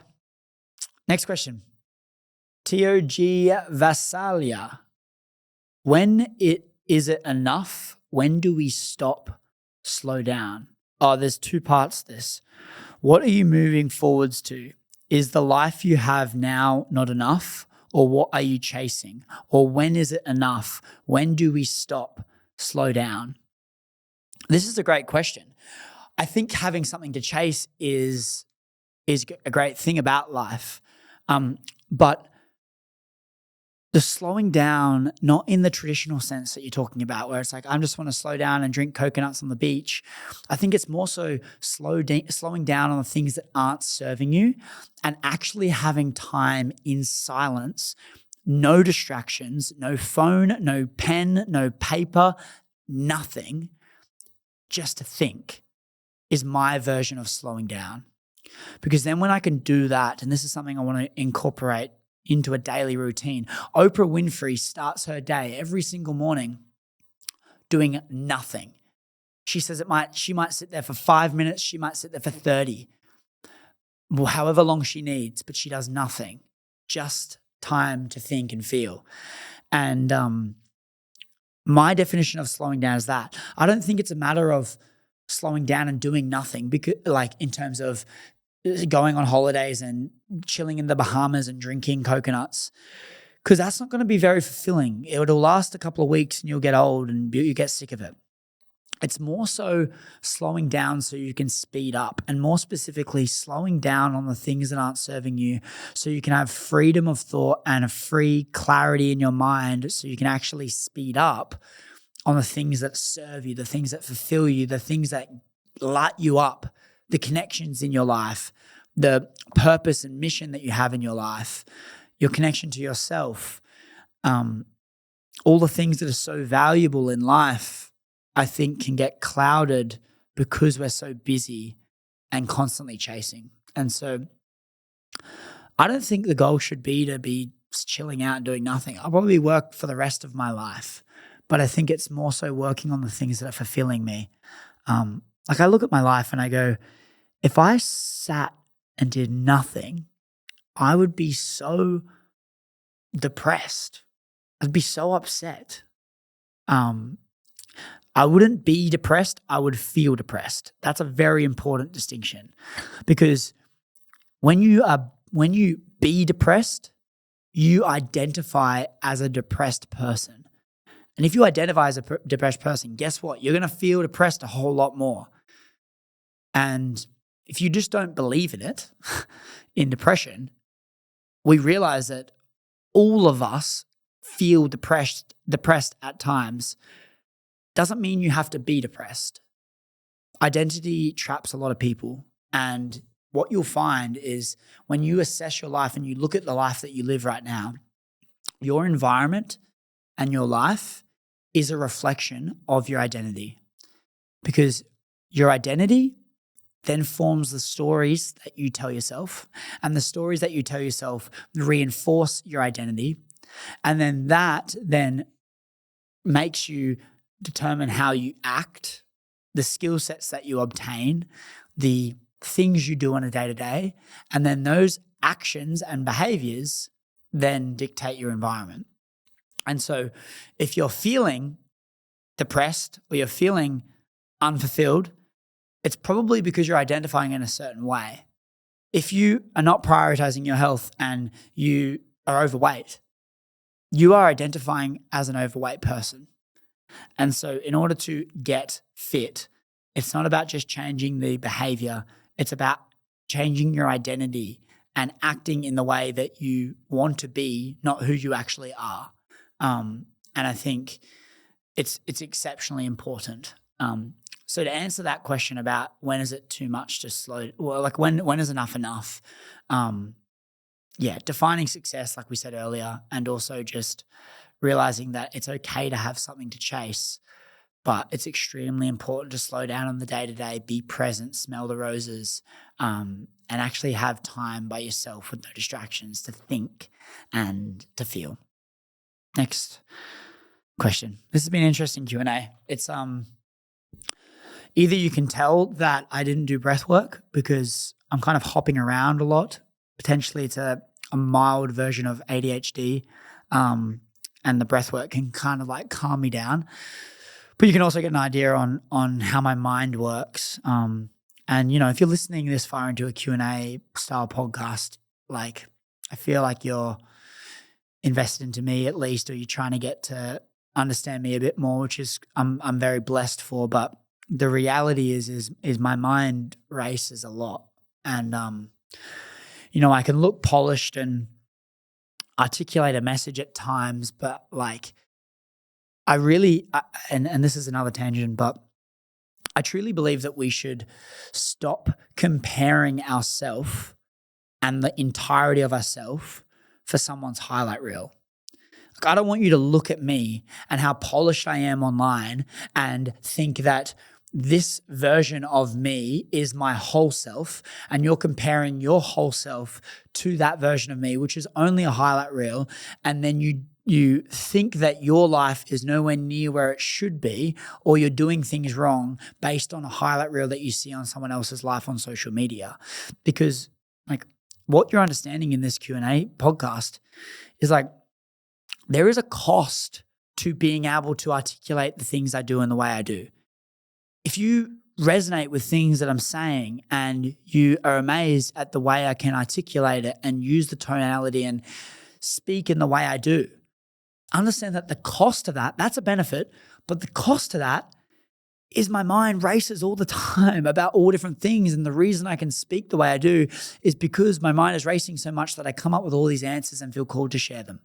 Next question. TOG Vassalia. Is it enough? When do we stop, slow down? Oh, there's two parts to this. What are you moving forwards to? Is the life you have now not enough? Or what are you chasing? Or when is it enough? When do we stop, slow down? This is a great question. I think having something to chase is a great thing about life. But the slowing down, not in the traditional sense that you're talking about, where it's like, I just want to slow down and drink coconuts on the beach. I think it's more so slowing down on the things that aren't serving you and actually having time in silence, no distractions, no phone, no pen, no paper, nothing, just to think, is my version of slowing down. Because then when I can do that, and this is something I want to incorporate into a daily routine. Oprah Winfrey starts her day every single morning doing nothing. She says she might sit there for 5 minutes, she might sit there for 30, however long she needs, but she does nothing. Just time to think and feel. And my definition of slowing down is that. I don't think it's a matter of slowing down and doing nothing, because, like, in terms of going on holidays and chilling in the Bahamas and drinking coconuts, because that's not going to be very fulfilling. It'll last a couple of weeks and you'll get old and you get sick of it. It's more so slowing down so you can speed up, and more specifically slowing down on the things that aren't serving you so you can have freedom of thought and a free clarity in your mind so you can actually speed up on the things that serve you, the things that fulfill you, the things that light you up, the connections in your life, the purpose and mission that you have in your life, your connection to yourself. all the things that are so valuable in life, I think, can get clouded because we're so busy and constantly chasing. And so I don't think the goal should be to be chilling out and doing nothing. I'll probably work for the rest of my life, but I think it's more so working on the things that are fulfilling me. Like I look at my life and I go, if I sat and did nothing, I would be so depressed. I'd be so upset. I wouldn't be depressed. I would feel depressed. That's a very important distinction, because when you be depressed, you identify as a depressed person. And if you identify as a depressed person, guess what? You're going to feel depressed a whole lot more. And if you just don't believe in it, in depression, we realize that all of us feel depressed at times. Doesn't mean you have to be depressed. Identity traps a lot of people. And what you'll find is when you assess your life and you look at the life that you live right now, your environment and your life is a reflection of your identity, because your identity then forms the stories that you tell yourself, and the stories that you tell yourself reinforce your identity. And then that then makes you determine how you act, the skill sets that you obtain, the things you do on a day-to-day, and then those actions and behaviors then dictate your environment. And so if you're feeling depressed or you're feeling unfulfilled, it's probably because you're identifying in a certain way. If you are not prioritizing your health and you are overweight, you are identifying as an overweight person. And so in order to get fit, it's not about just changing the behavior. It's about changing your identity and acting in the way that you want to be, not who you actually are. And I think it's exceptionally important. So to answer that question about when is it too much to slow, well, like when is enough? Defining success, like we said earlier, and also just realizing that it's okay to have something to chase, but it's extremely important to slow down on the day-to-day, be present, smell the roses, and actually have time by yourself with no distractions to think and to feel. Next question. This has been an interesting Q&A. It's either you can tell that I didn't do breath work because I'm kind of hopping around a lot. Potentially it's a mild version of ADHD, and the breath work can kind of like calm me down. But you can also get an idea on how my mind works. And, you know, if you're listening this far into a Q&A style podcast, like I feel like you're invested into me at least, or you're trying to get to understand me a bit more, which is I'm very blessed for. But the reality is my mind races a lot. And, you know, I can look polished and articulate a message at times, but like and this is another tangent, but I truly believe that we should stop comparing ourselves and the entirety of ourselves for someone's highlight reel. Like, I don't want you to look at me and how polished I am online and think that this version of me is my whole self, and you're comparing your whole self to that version of me, which is only a highlight reel, and then you think that your life is nowhere near where it should be, or you're doing things wrong based on a highlight reel that you see on someone else's life on social media. Because like what you're understanding in this Q&A podcast is like there is a cost to being able to articulate the things I do and the way I do. If you resonate with things that I'm saying and you are amazed at the way I can articulate it and use the tonality and speak in the way I do, understand that the cost of that's a benefit, but the cost of that is my mind races all the time about all different things. And the reason I can speak the way I do is because my mind is racing so much that I come up with all these answers and feel called to share them.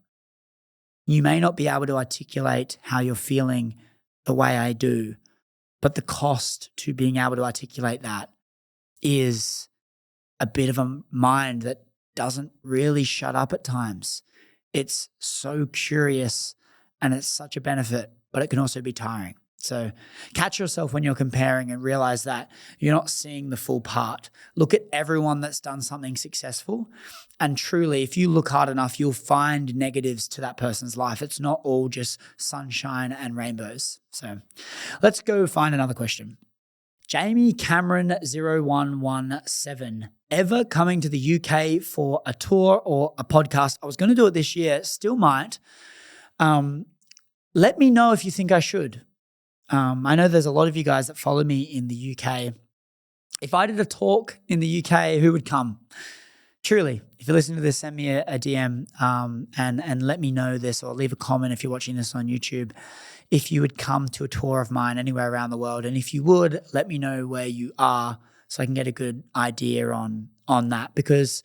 You may not be able to articulate how you're feeling the way I do, but the cost to being able to articulate that is a bit of a mind that doesn't really shut up at times. It's so curious and it's such a benefit, but it can also be tiring. So catch yourself when you're comparing and realize that you're not seeing the full part. Look at everyone that's done something successful. And truly, if you look hard enough, you'll find negatives to that person's life. It's not all just sunshine and rainbows. So let's go find another question. Jamie Cameron 0117. Ever coming to the UK for a tour or a podcast? I was going to do it this year, still might. Let me know if you think I should. I know there's a lot of you guys that follow me in the UK. If I did a talk in the UK, who would come? Truly, if you're listening to this, send me a DM and let me know this, or leave a comment if you're watching this on YouTube, if you would come to a tour of mine anywhere around the world. And if you would, let me know where you are so I can get a good idea on that. Because,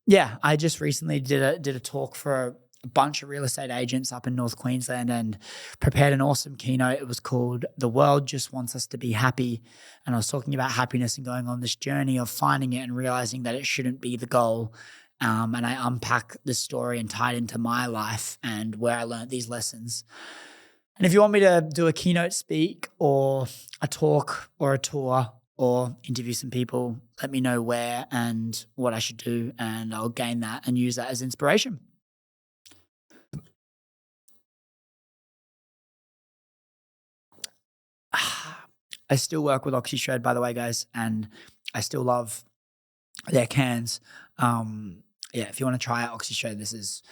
yeah, I just recently did a talk for a bunch of real estate agents up in North Queensland and prepared an awesome keynote. It was called "The World Just Wants Us to Be Happy." And I was talking about happiness and going on this journey of finding it and realizing that it shouldn't be the goal. And I unpack the story and tie it into my life and where I learned these lessons. And if you want me to do a keynote speak or a talk or a tour or interview some people, let me know where and what I should do, and I'll gain that and use that as inspiration. I still work with OxyShred, by the way, guys, and I still love their cans. If you want to try out OxyShred, this is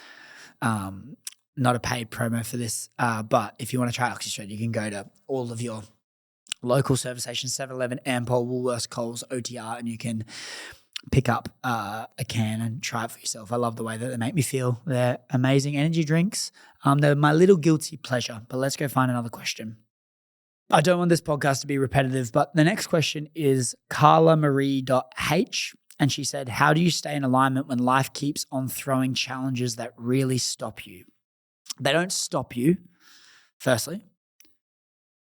not a paid promo for this, but if you want to try OxyShred, you can go to all of your local service stations, 7-Eleven, Ampol, Woolworths, Coles, OTR, and you can pick up a can and try it for yourself. I love the way that they make me feel. They're amazing energy drinks. They're my little guilty pleasure, but let's go find another question. I don't want this podcast to be repetitive, but the next question is carlamarie.h. And she said, how do you stay in alignment when life keeps on throwing challenges that really stop you? They don't stop you, firstly.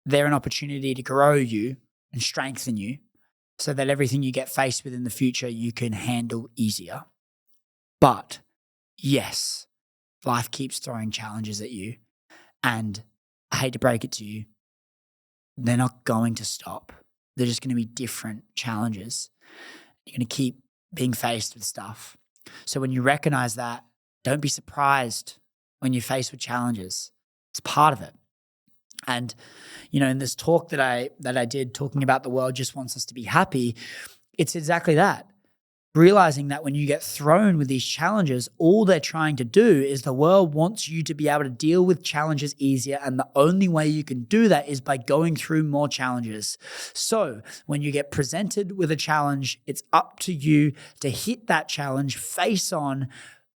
They're an opportunity to grow you and strengthen you so that everything you get faced with in the future, you can handle easier. But yes, life keeps throwing challenges at you. And I hate to break it to you, they're not going to stop. They're just going to be different challenges. You're going to keep being faced with stuff. So when you recognize that, don't be surprised when you're faced with challenges. It's part of it. And, in this talk that I did talking about the world just wants us to be happy, it's exactly that. Realizing that when you get thrown with these challenges, all they're trying to do is the world wants you to be able to deal with challenges easier. And the only way you can do that is by going through more challenges. So when you get presented with a challenge, it's up to you to hit that challenge face on,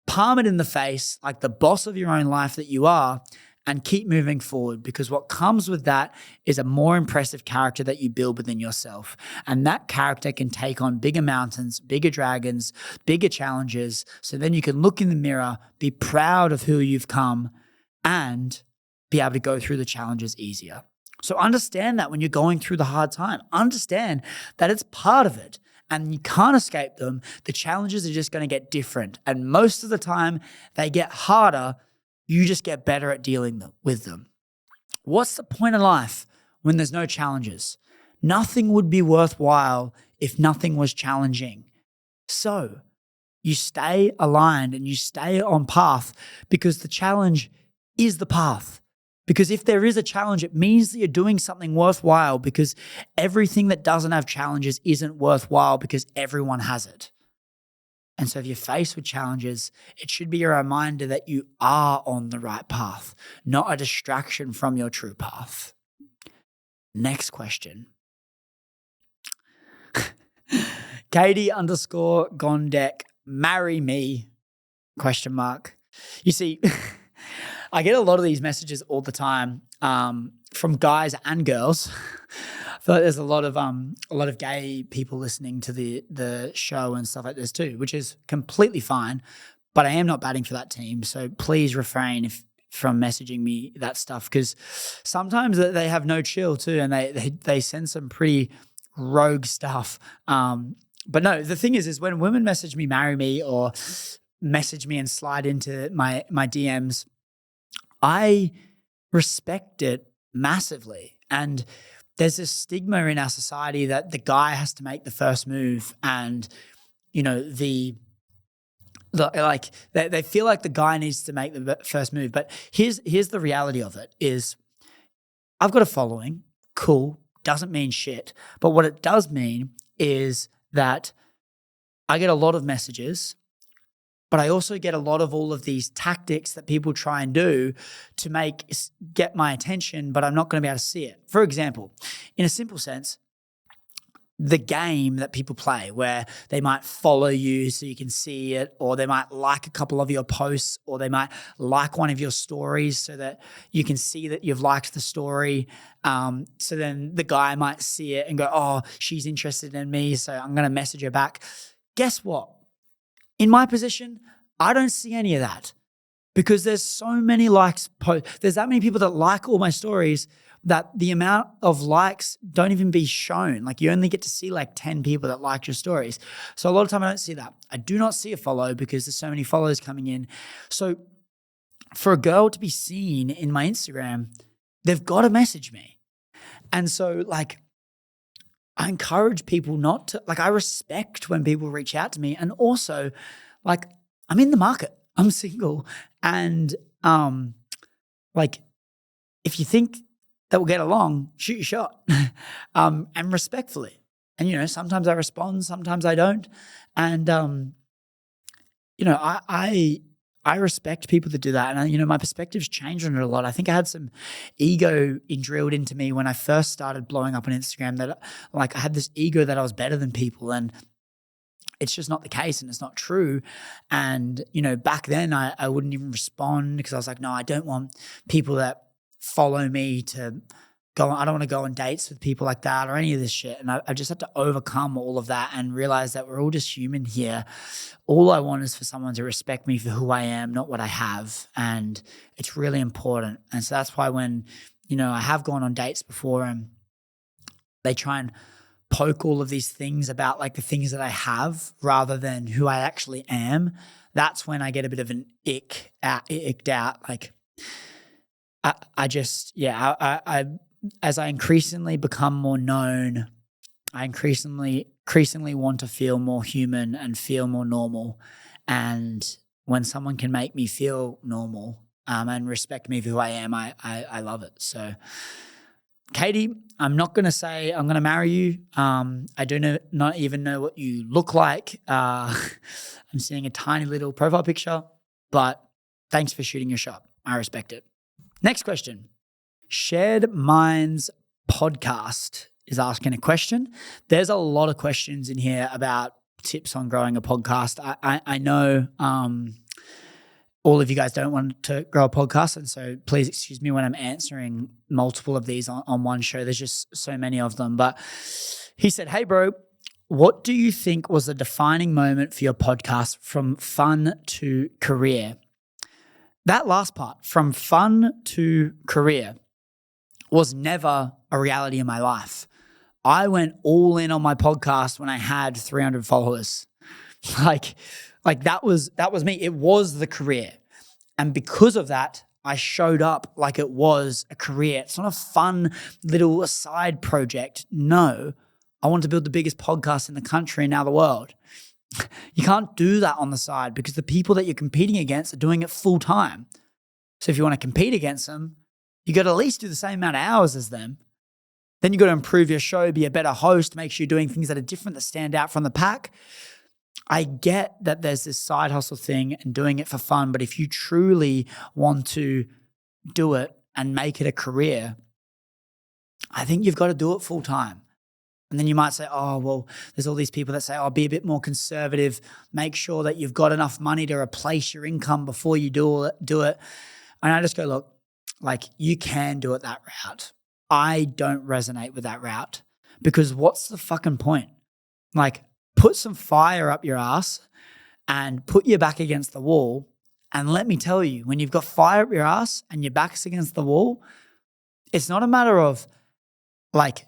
palm it in the face like the boss of your own life that you are, and keep moving forward, because what comes with that is a more impressive character that you build within yourself. And that character can take on bigger mountains, bigger dragons, bigger challenges. So then you can look in the mirror, be proud of who you've come, and be able to go through the challenges easier. So understand that when you're going through the hard time, understand that it's part of it and you can't escape them. The challenges are just going to get different. And most of the time they get harder. You just get better at dealing with them. What's the point of life when there's no challenges? Nothing would be worthwhile if nothing was challenging. So you stay aligned and you stay on path because the challenge is the path. Because if there is a challenge, it means that you're doing something worthwhile, because everything that doesn't have challenges isn't worthwhile because everyone has it. And so if you're faced with challenges, it should be a reminder that you are on the right path, not a distraction from your true path. Next question. Katie_Gondek, marry me, ? You see, I get a lot of these messages all the time from guys and girls. I feel like there's a lot of gay people listening to the show and stuff like this too, which is completely fine. But I am not batting for that team, so please refrain from messaging me that stuff, because sometimes they have no chill too, and they send some pretty rogue stuff. But no, the thing is when women message me, marry me, or message me and slide into my DMs, I respect it massively. And there's this stigma in our society that the guy has to make the first move, and they feel like the guy needs to make the first move. But here's the reality of it is, I've got a following, cool, doesn't mean shit. But what it does mean is that I get a lot of messages, but I also get a lot of all of these tactics that people try and do to get my attention, but I'm not going to be able to see it. For example, in a simple sense, the game that people play where they might follow you so you can see it, or they might like a couple of your posts, or they might like one of your stories so that you can see that you've liked the story. So then the guy might see it and go, oh, she's interested in me, so I'm going to message her back. Guess what? In my position, I don't see any of that because there's so many likes. There's that many people that like all my stories that the amount of likes don't even be shown. Like, you only get to see like 10 people that liked your stories. So a lot of time I don't see that. I do not see a follow because there's so many followers coming in. So for a girl to be seen in my Instagram, they've got to message me. And so like, I encourage people not to, like, I respect when people reach out to me. And also, like, I'm in the market. I'm single. And like, if you think that we'll get along, shoot your shot. And respectfully. And, sometimes I respond, sometimes I don't. And, I respect people that do that. And, my perspective's changed on it a lot. I think I had some ego drilled into me when I first started blowing up on Instagram, that like I had this ego that I was better than people. And it's just not the case, and it's not true. And, back then I wouldn't even respond because I was like, no, I don't want people that follow me to go. I don't want to go on dates with people like that or any of this shit. And I just had to overcome all of that and realize that we're all just human here. All I want is for someone to respect me for who I am, not what I have. And it's really important. And so that's why when, I have gone on dates before and they try and poke all of these things about like the things that I have rather than who I actually am, that's when I get a bit of an icked out. Like, as I increasingly become more known, I increasingly want to feel more human and feel more normal. And when someone can make me feel normal and respect me for who I am, I love it. So, Katie, I'm not going to say I'm going to marry you. I do not even know what you look like. I'm seeing a tiny little profile picture, but thanks for shooting your shot. I respect it. Next question. Shared Minds Podcast is asking a question. There's a lot of questions in here about tips on growing a podcast. I know all of you guys don't want to grow a podcast, and so please excuse me when I'm answering multiple of these on one show. There's just so many of them. But he said, hey, bro, what do you think was the defining moment for your podcast from fun to career? That last part, from fun to career, was never a reality in my life. I went all in on my podcast when I had 300 followers. Like that was me. It was the career. And because of that, I showed up like it was a career. It's not a fun little side project. No, I want to build the biggest podcast in the country and now the world. You can't do that on the side because the people that you're competing against are doing it full time. So if you want to compete against them, you got to at least do the same amount of hours as them. Then you got to improve your show, be a better host, make sure you're doing things that are different, that stand out from the pack. I get that there's this side hustle thing and doing it for fun, but if you truly want to do it and make it a career, I think you've got to do it full time. And then you might say, oh, well, there's all these people that say, oh, be a bit more conservative. Make sure that you've got enough money to replace your income before you do it. And I just go, look, like, you can do it that route. I don't resonate with that route because what's the fucking point? Like, put some fire up your ass and put your back against the wall. And let me tell you, when you've got fire up your ass and your back's against the wall, it's not a matter of like,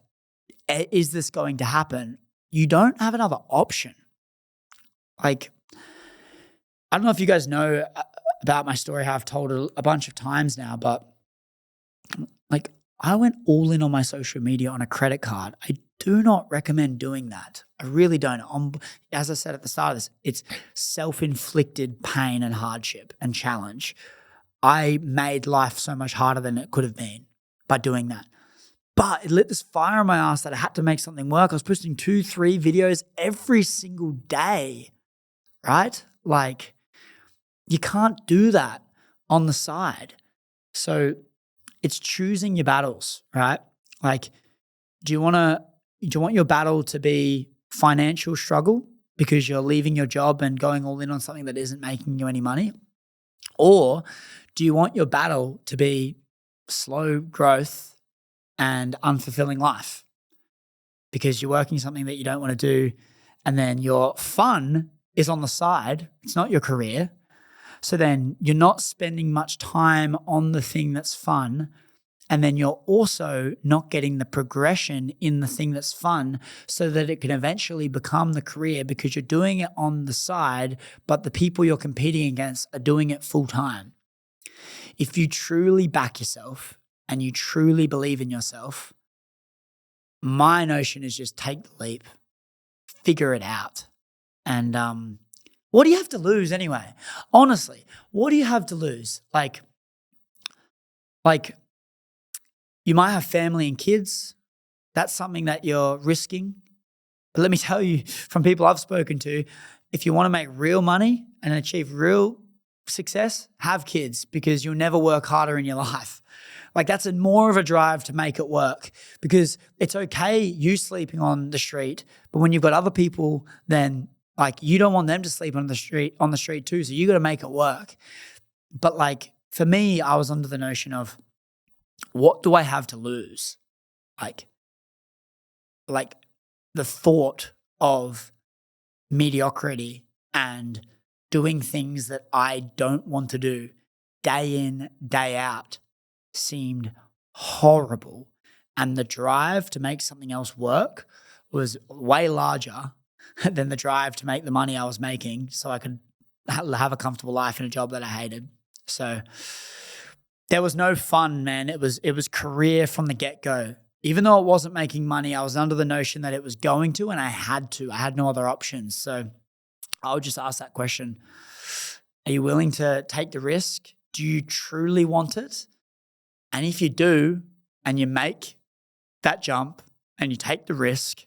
is this going to happen? You don't have another option. Like, I don't know if you guys know about my story, how I've told it a bunch of times now, but Like, I went all in on my social media on a credit card. I do not recommend doing that. I really don't. As I said at the start of this, it's self-inflicted pain and hardship and challenge. I made life so much harder than it could have been by doing that. But it lit this fire in my ass that I had to make something work. I was posting 2-3 videos every single day, right? Like, you can't do that on the side. So it's choosing your battles, right? Like, do you want your battle to be financial struggle because you're leaving your job and going all in on something that isn't making you any money? Or do you want your battle to be slow growth and unfulfilling life because you're working something that you don't want to do, and then your fun is on the side? It's not your career. So then you're not spending much time on the thing that's fun, and then you're also not getting the progression in the thing that's fun so that it can eventually become the career because you're doing it on the side, but the people you're competing against are doing it full time. If you truly back yourself and you truly believe in yourself, my notion is just take the leap, figure it out. And what do you have to lose anyway? Honestly, what do you have to lose? Like you might have family and kids. That's something that you're risking. But let me tell you, from people I've spoken to, if you want to make real money and achieve real success, have kids, because you'll never work harder in your life. Like, that's more of a drive to make it work, because it's okay you sleeping on the street, but when you've got other people, then like you don't want them to sleep on the street too. So you got to make it work. But like for me, I was under the notion of, what do I have to lose? Like the thought of mediocrity and doing things that I don't want to do day in, day out seemed horrible. And the drive to make something else work was way larger than the drive to make the money I was making so I could have a comfortable life in a job that I hated. So there was no fun, man. It was career from the get-go. Even though it wasn't making money, I was under the notion that it was going to, and I had to. I had no other options. So I would just ask that question. Are you willing to take the risk? Do you truly want it? And if you do, and you make that jump and you take the risk,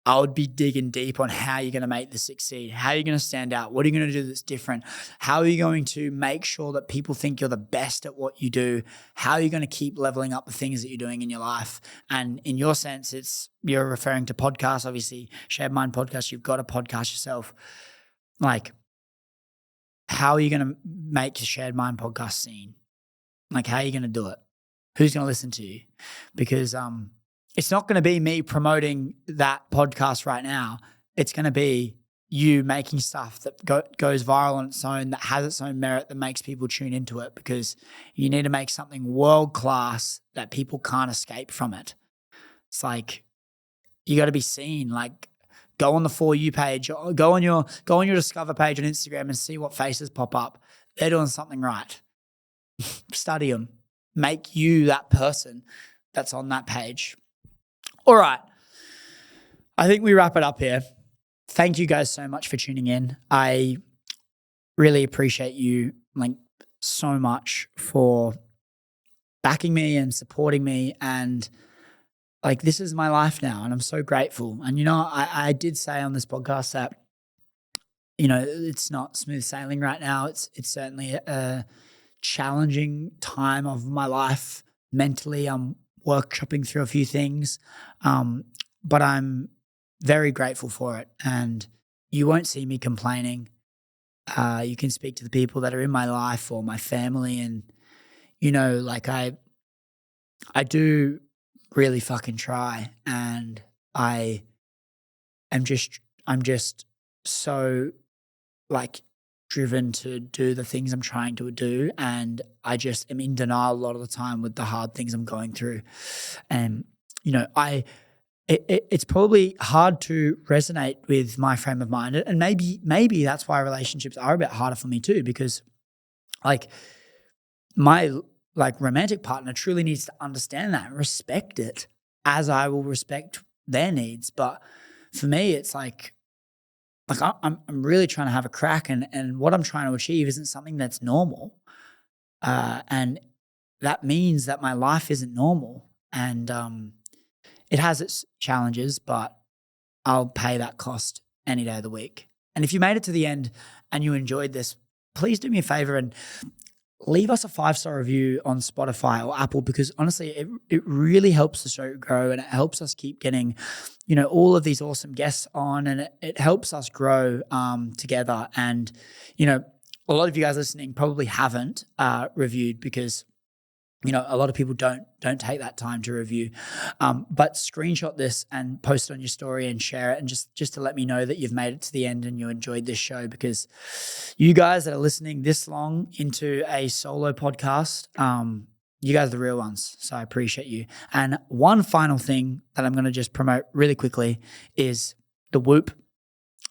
I would be digging deep on how you're going to make this succeed. How are you going to stand out? What are you going to do that's different? How are you going to make sure that people think you're the best at what you do? How are you going to keep leveling up the things that you're doing in your life? And in your sense, you're referring to podcasts, obviously, Shared Mind Podcast. You've got a podcast yourself. Like, how are you going to make the Shared Mind Podcast seen? Like, how are you going to do it? Who's going to listen to you? Because it's not going to be me promoting that podcast right now. It's going to be you making stuff that goes viral on its own, that has its own merit, that makes people tune into it, because you need to make something world-class that people can't escape from it. It's like, you got to be seen. Like, go on the For You page, or go on your Discover page on Instagram and see what faces pop up. They're doing something right. Study them. Make you that person that's on that page. All right. I think we wrap it up here. Thank you guys so much for tuning in. I really appreciate you so much for backing me and supporting me. And this is my life now, and I'm so grateful. And, I did say on this podcast that, it's not smooth sailing right now. It's certainly a challenging time of my life. Mentally, I'm workshopping through a few things, but I'm very grateful for it. And you won't see me complaining. You can speak to the people that are in my life or my family, and I do really fucking try, and I'm just so driven to do the things I'm trying to do, and I just am in denial a lot of the time with the hard things I'm going through. And it's probably hard to resonate with my frame of mind, and maybe that's why relationships are a bit harder for me too, because my like romantic partner truly needs to understand that and respect it as I will respect their needs. But for me, it's like I'm really trying to have a crack, and what I'm trying to achieve isn't something that's normal. And that means that my life isn't normal. And it has its challenges, but I'll pay that cost any day of the week. And if you made it to the end and you enjoyed this, please do me a favor and leave us a 5-star review on Spotify or Apple, because honestly, it really helps the show grow, and it helps us keep getting, all of these awesome guests on, and it helps us grow together. And, a lot of you guys listening probably haven't reviewed because a lot of people don't take that time to review. But screenshot this and post it on your story and share it, and just to let me know that you've made it to the end and you enjoyed this show, because you guys that are listening this long into a solo podcast, you guys are the real ones. So I appreciate you. And one final thing that I'm going to just promote really quickly is the Whoop.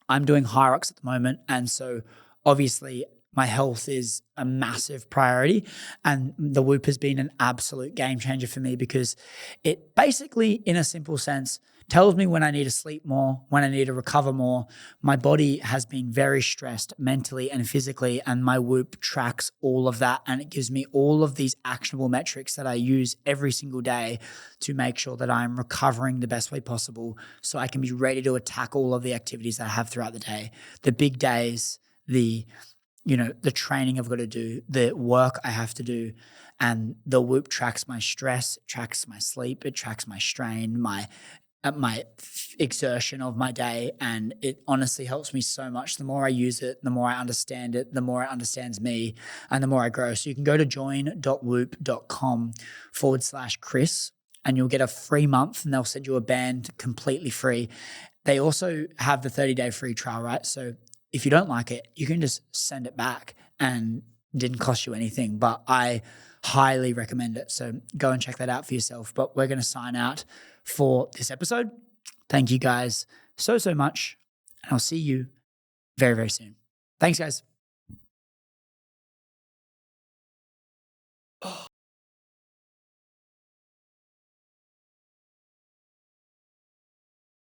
I'm doing high rocks at the moment, and so obviously my health is a massive priority, and the Whoop has been an absolute game changer for me, because it basically, in a simple sense, tells me when I need to sleep more, when I need to recover more. My body has been very stressed mentally and physically, and my Whoop tracks all of that, and it gives me all of these actionable metrics that I use every single day to make sure that I'm recovering the best way possible, so I can be ready to attack all of the activities that I have throughout the day, the big days, the training I've got to do, the work I have to do. And the Whoop tracks my stress, it tracks my sleep, it tracks my strain, my exertion of my day. And it honestly helps me so much. The more I use it, the more I understand it, the more it understands me, and the more I grow. So you can go to join.whoop.com/Chris, and you'll get a free month, and they'll send you a band completely free. They also have the 30-day free trial, right? So if you don't like it, you can just send it back, and it didn't cost you anything. But I highly recommend it. So go and check that out for yourself. But we're going to sign out for this episode. Thank you guys so much. And I'll see you very, very soon. Thanks, guys.